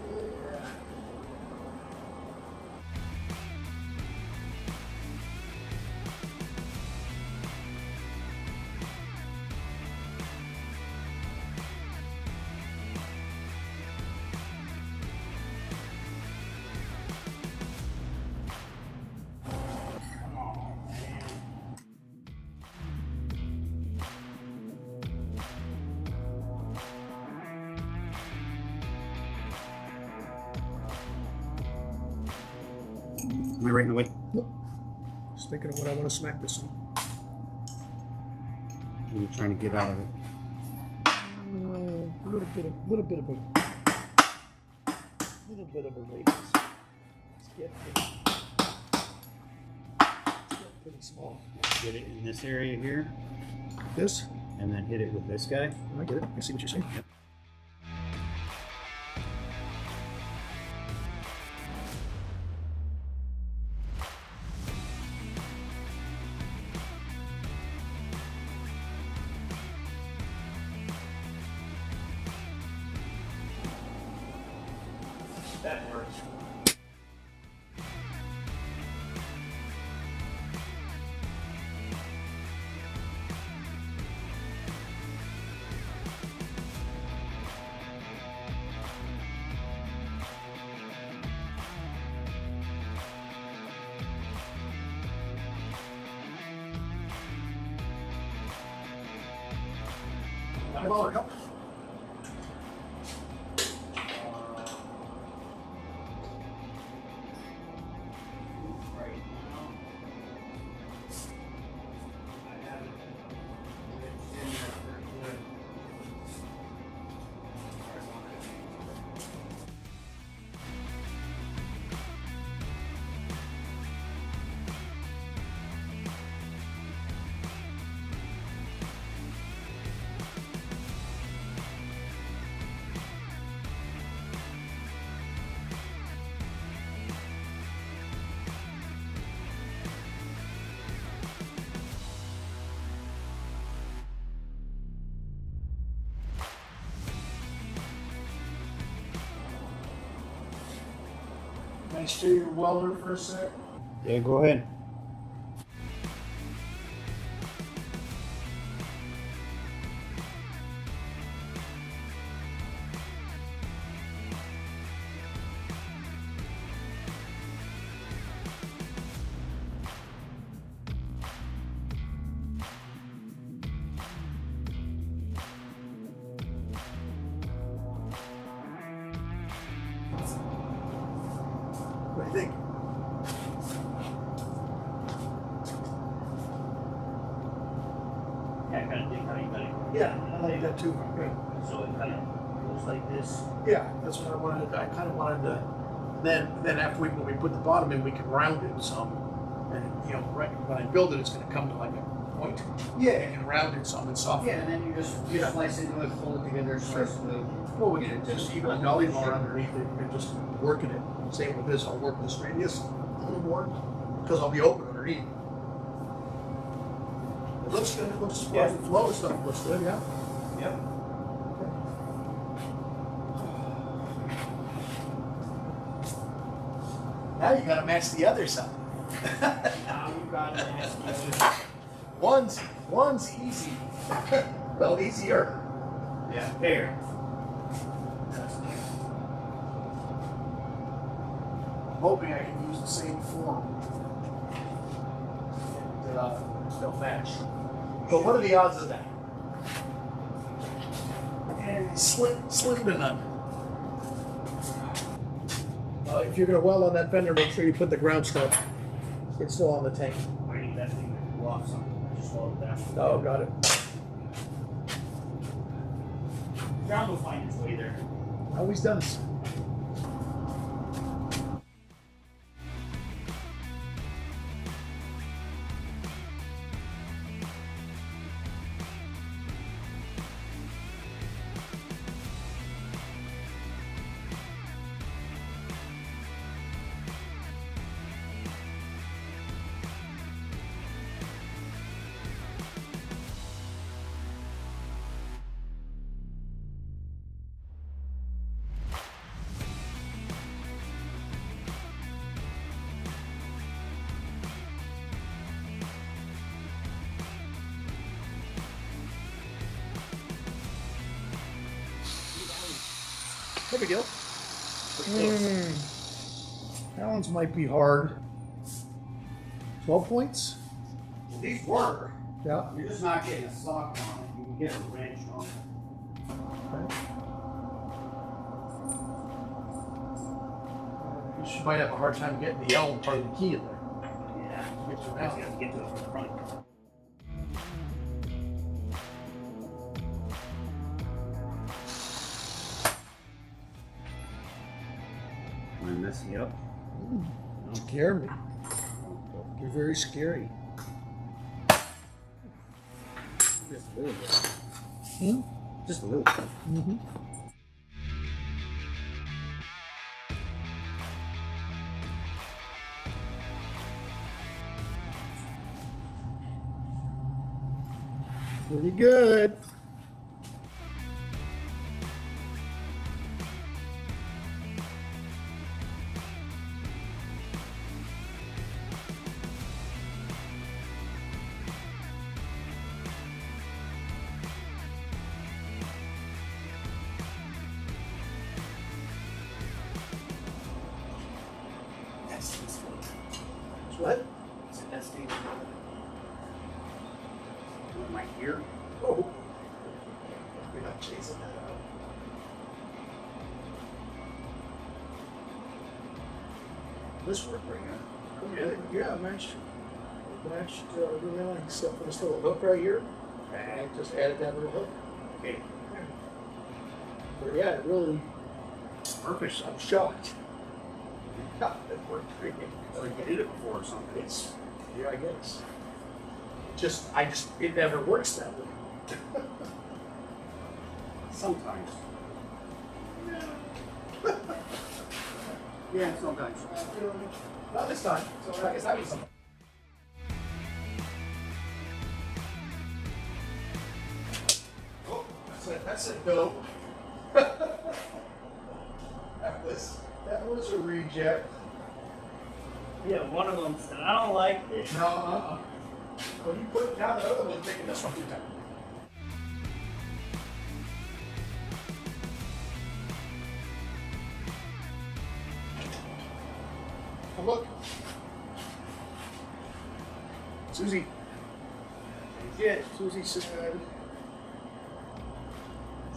Am I right in the way? Nope. Just thinking of what I want to smack this on. You're trying to get out of it. A little bit of a radius. Let's get pretty small. Get it in this area here, This? and then hit it with this guy. I get it. I see what you're saying. Yep. That works. Help. Can I steer your welder for a sec? Yeah, go ahead. What do you think? Yeah, I kind of dig how you got it. Yeah, I like that too. Great. So it kind of goes like this. Yeah, that's what I wanted. I kind of wanted to. Then after when we put the bottom in, we can round it some, and right when I build it, it's going to come to like a point. Yeah, you can round it some and soften. Yeah, and then you just slice into it, fold it together, slice it out. Well, we can just even a dolly bar underneath it and just working it. Same with this. I'll work this radius a little more because I'll be open underneath. It looks good. It looks Yeah. the flow stuff looks good. Yeah. Yep. Now you got to match the other side. Now you got to ask One's easy. Well, easier. Yeah, there. I'm hoping I can use the same form. And they'll match. But what are the odds of that? And slim to none. If you're going to weld on that fender, make sure you put the ground stud. It's still on the tank. I need that thing to go off something. I just followed that. Oh, got it. Ground will find its way there. Always does. No big deal. That one's might be hard. 12 points? These work. Yeah. You're just not getting a sock on it. You can get a wrench on it. Okay. You might have a hard time getting the L part of the key in there. Yeah. Get to I that. just have to get to it from the front. Am I messing you up? Don't scare me. You're very scary. Just a little bit. Hmm? Just a little bit. Mm-hmm. Pretty good. What? It's an SD. My ear. Oh. We're not chasing that out. This work right now. Yeah, matched really on, except for this little hook right here. And I just added that little hook. Okay. But yeah, it really, Perfect. I'm shocked. Yeah, it worked great. So you did it before or something. It's, yeah, I guess. It never works that way. Sometimes. Yeah, sometimes. Not this time, so I guess that was something. Oh, that's a no. That was a reject. Yeah, one of them said, I don't like this. No, When you put it down, the other one's making this one too tight. Oh, look. Susie. Yeah, Susie said,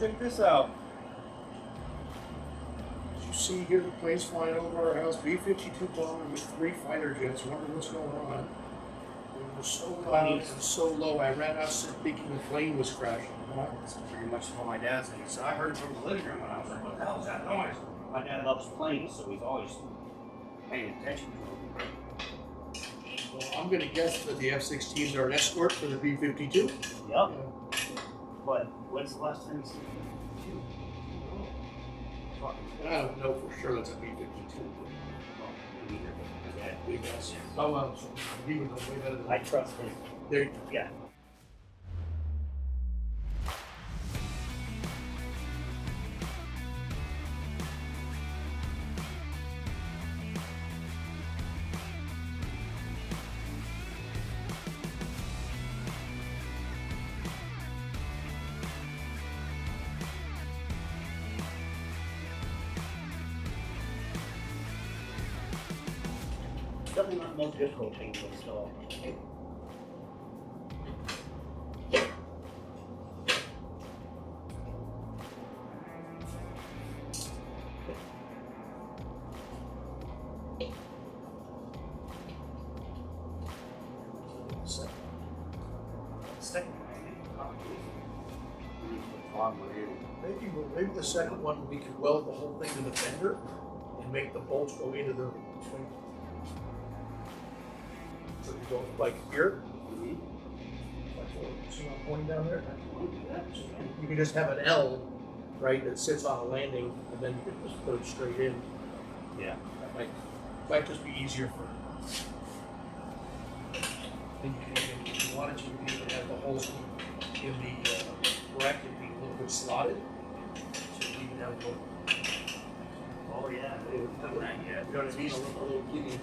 check this out. as you see here, the plane's flying over our house, B-52 bomber with 3 fighter jets. Wonder what's going on. We were so loud and so low, I ran outside thinking the plane was crashing. That's pretty much what my dad said. He said, I heard it from the living room, and I was like, what the hell is that noise? My dad loves planes, so he's always paying attention to them. Well, I'm going to guess that the F-16s are an escort for the B-52. Yep. But when's the last time you seen two? I don't know for sure that's a B-52. Yeah, We guess. Oh, well, so he would know way better than I trust him. There you go. Yeah. Definitely not the most difficult thing to install. Second Maybe the second one we could weld the whole thing to the fender and make the bolts go into the swing. So you go like here. That's what you see I'm pointing down there. You can just have an L, right, that sits on a landing, and then you can just put it straight in. Yeah. That might just be easier for. And if you wanted to, you could have the holes in the bracket be a little bit slotted. So you can have a little. Oh yeah. You know what I mean? A little giddy.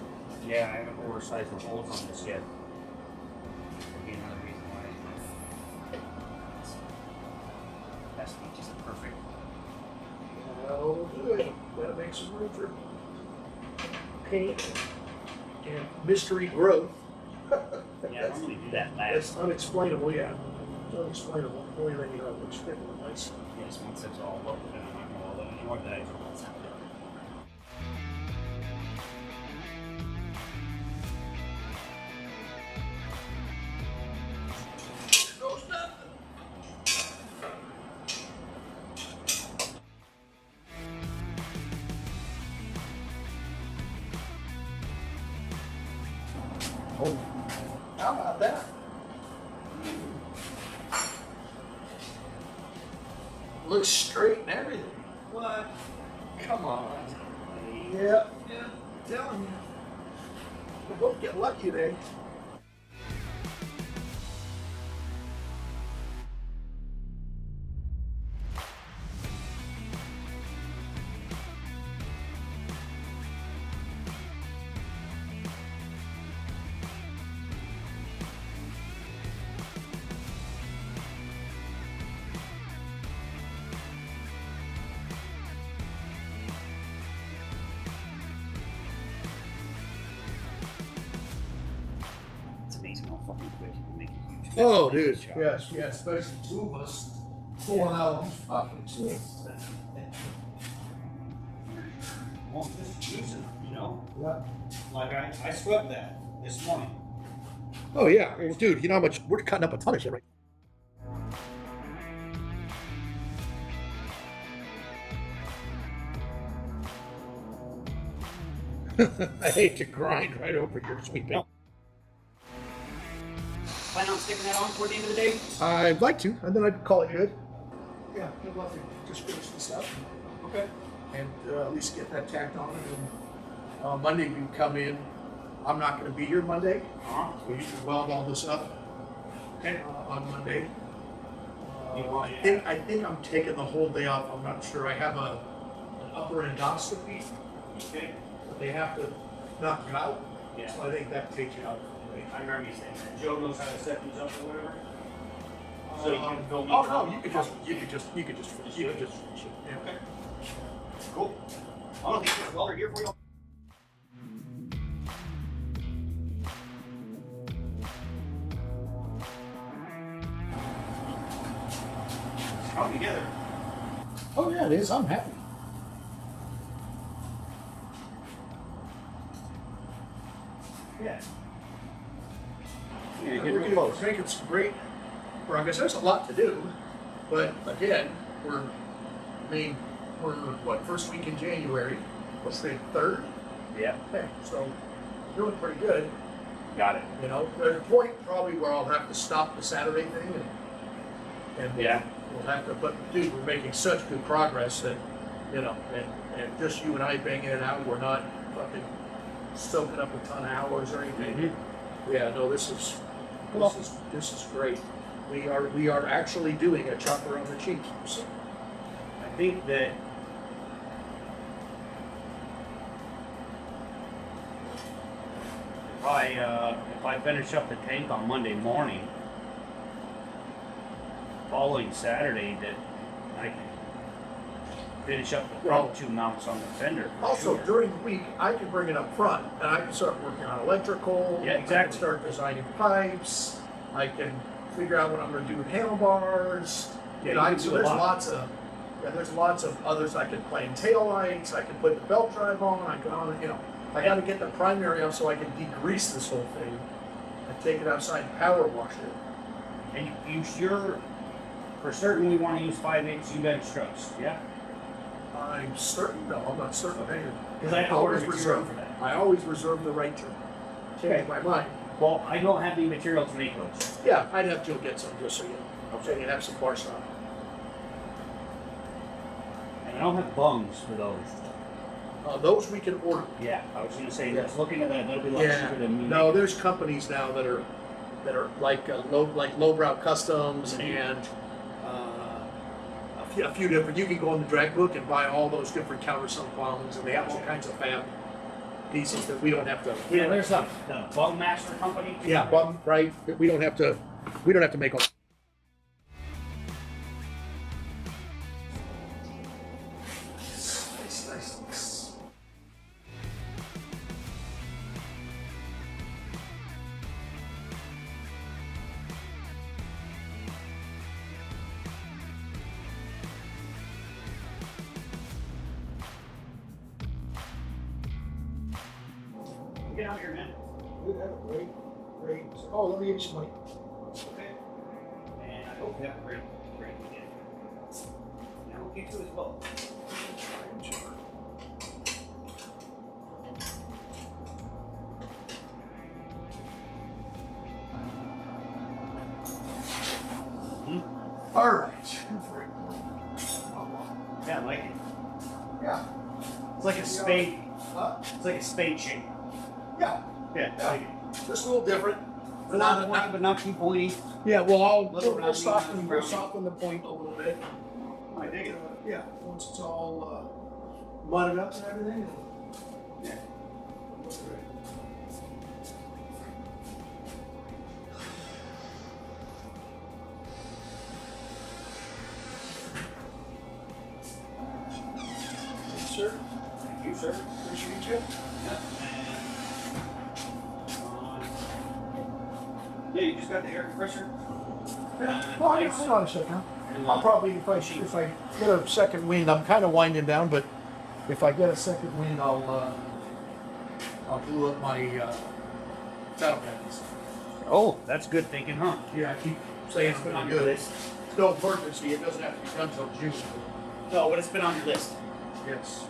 Yeah, I haven't oversized the holes on this yet. That'd be another reason why. That's just perfect. That'll do it. make some room for paint and mystery growth. Yeah, normally do that It's last. unexplainable, yeah. It's unexplainable. Boy, then you know, it looks fit real nice. Yes, once it's all over, then I'm not gonna let anymore. That it's all sound. Knows nothing. Oh, how about that? Looks straight and everything. What? Come on. Yeah, telling you. We'll both get lucky today. It's amazing how fucking quick you can make a huge. Oh, dude. Yes, especially two of us pulling out these fucking things. Well, just using them, you know? Yeah. Like I swept that this morning. Oh, yeah. Well, dude, you know how much we're cutting up a ton of shit right I hate to grind right over your sweet paint. Plan on sticking that on toward the end of the day? I'd like to, and then I'd call it good. Yeah, I'd love to just finish this up. Okay. And at least get that tacked on. And then Monday we can come in. I'm not going to be here Monday, so you can weld all this up on Monday. I think I'm taking the whole day off. I'm not sure. I have an upper endoscopy. Okay. They have to knock you out. Yeah. So I think that takes you out. I remember you saying that. Joe knows how to set these up or whatever. So you can film. Oh no, you could just finish it. Yeah. Okay. Cool. I'm gonna leave this welder here for you. It's coming together. Oh yeah, it is. I'm happy. Yeah. We're making some great progress. There's a lot to do, but again, we're what, first week in January? Let's say third. Yeah. Okay, so doing pretty good. Got it. You know, there's a point probably where I'll have to stop the Saturday thing, and Yeah. we'll have to. But dude, we're making such good progress that, you know, and just you and I banging it out. We're not fucking soaking up a ton of hours or anything. Mm-hmm. Yeah, no, this is great. We are actually doing a chopper on the cheap. So I think that if I finish up the tank on Monday morning, following Saturday, that I can finish up the front two mounts on the Fender. also Sure. during the week, I can bring it up front and I can start working on electrical. Yeah, I can exactly. start designing pipes. I can figure out what I'm going to do with handlebars. Yeah, You know, you can do a lot. there's lots of others. I can plane tail lights. I can put the belt drive on. I can, you know, I got to get the primary off so I can degrease this whole thing and take it outside and power wash it. And you sure, for certain, we want to use 5/8 U-bend struts, yeah? I'm certain. No, I'm not certain of anything. Because I have to order material for that. I always reserve the right to change my mind. Well, I don't have any material to make those. Yeah, I'd have to get some just so you know. So you can have some bar stock. And I don't have bungs for those. Those we can order. Yeah, I was going to say, just looking at that, that'll be a lot Yeah. cheaper than me. No, there's companies now that are like lowbrow customs and a few different. You can go in the drag book and buy all those different countersunk bungs, and they have all kinds of fab pieces that we don't have to. Yeah, there's the Bug Master company. Yeah, bum, right. We don't have to make all. Nice. get out here, man. Good, have a great, great. Oh, let me give you some money. Okay. And I hope you have a great weekend. Now we'll get to as well. All right. Yeah, I like it. Yeah. It's like a spade. Huh? It's like a spade shape. Yeah. Yeah, I like it. Just a little different. But not pointy, but not too pointy. Yeah, well, Little we'll rounding, soften rounding. the point a little bit. I dig it. Yeah, once it's all mudded up and everything. Yeah. Looks great. Thank you, sir. Thank you, sir. Appreciate you. Yeah. Yeah, you just got the air compressor. Yeah. Well, hang on a second. I'll probably, if I get a second wind, I'm kind of winding down, but if I get a second wind, I'll glue up my saddle pads. Oh, that's good thinking, huh? Yeah, I keep saying it's on pretty your good. list. It's no emergency. It doesn't have to be done until June. No, but it's been on your list. Yes.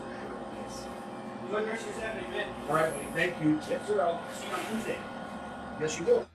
Enjoy the rest of your Saturday, man. All right, buddy. Thank you. Yes, sir. I'll see you on Tuesday. Yes, you will.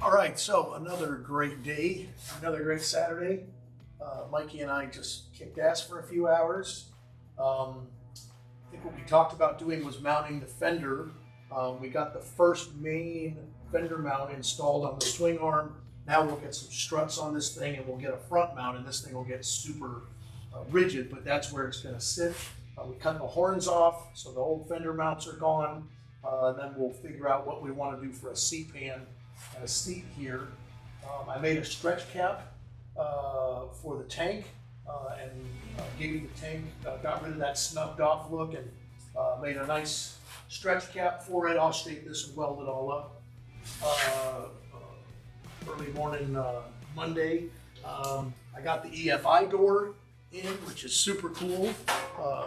All right, so another great day, another great Saturday. Mikey and I just kicked ass for a few hours. I think what we talked about doing was mounting the fender. We got the first main fender mount installed on the swing arm. Now we'll get some struts on this thing and we'll get a front mount, and this thing will get super rigid, but that's where it's gonna sit. We cut the horns off, so the old fender mounts are gone. And then we'll figure out what we wanna do for a seat pan and a seat here. I made a stretch cap for the tank and gave you the tank, got rid of that snubbed off look and made a nice stretch cap for it. I'll shape this and weld it all up. Early morning Monday, I got the EFI door in, which is super cool.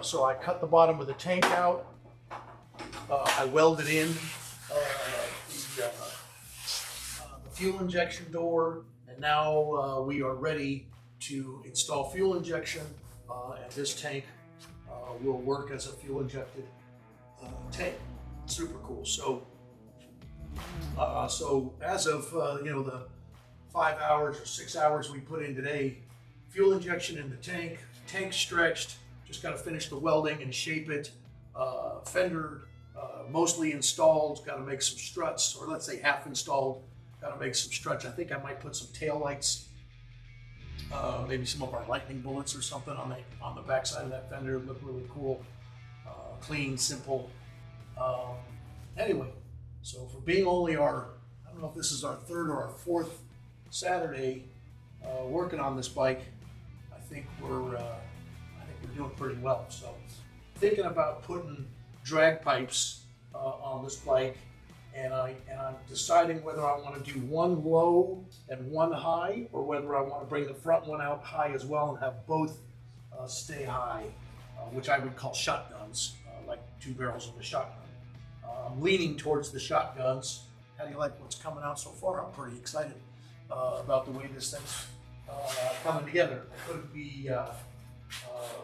So I cut the bottom of the tank out. I welded in the fuel injection door, and now we are ready to install fuel injection, and this tank will work as a fuel injected tank. Super cool. So as of the 5 hours or 6 hours we put in today, fuel injection in the tank stretched, just got to finish the welding and shape it. Fender mostly installed, got to make some struts, or let's say half installed, got to make some struts. I think I might put some tail lights, maybe some of our lightning bullets or something on the backside of that fender. It'd look really cool, clean, simple. Anyway, so for being only I don't know if this is our third or our fourth Saturday working on this bike, I think we're doing pretty well. So thinking about putting drag pipes on this bike, and I'm deciding whether I want to do one low and one high, or whether I want to bring the front one out high as well and have both fxst-i, which I would call shotguns, like 2 barrels of a shotgun. I'm leaning towards the shotguns. How do you like what's coming out so far? I'm pretty excited about the way this thing's coming together. I couldn't be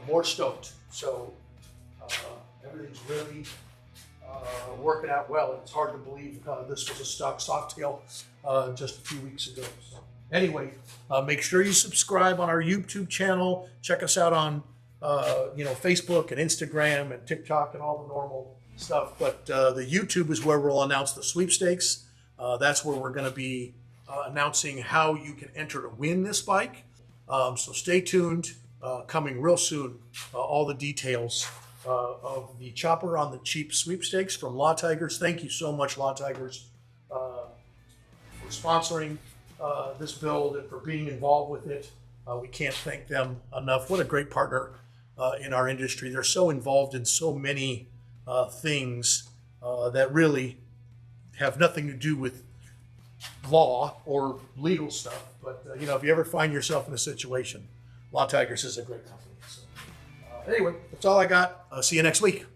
more stoked. So everything's really working out well. It's hard to believe this was a stock Softail just a few weeks ago. So anyway, make sure you subscribe on our YouTube channel. Check us out on Facebook and Instagram and TikTok and all the normal stuff. But the YouTube is where we'll announce the sweepstakes. That's where we're going to be announcing how you can enter to win this bike. So stay tuned. Coming real soon, all the details of the chopper on the Cheap Sweepstakes from Law Tigers. Thank you so much, Law Tigers, for sponsoring this build and for being involved with it. We can't thank them enough. What a great partner in our industry. They're so involved in so many things that really have nothing to do with law or legal stuff. But if you ever find yourself in a situation, Law Tigers is a great company. So, anyway, that's all I got. See you next week.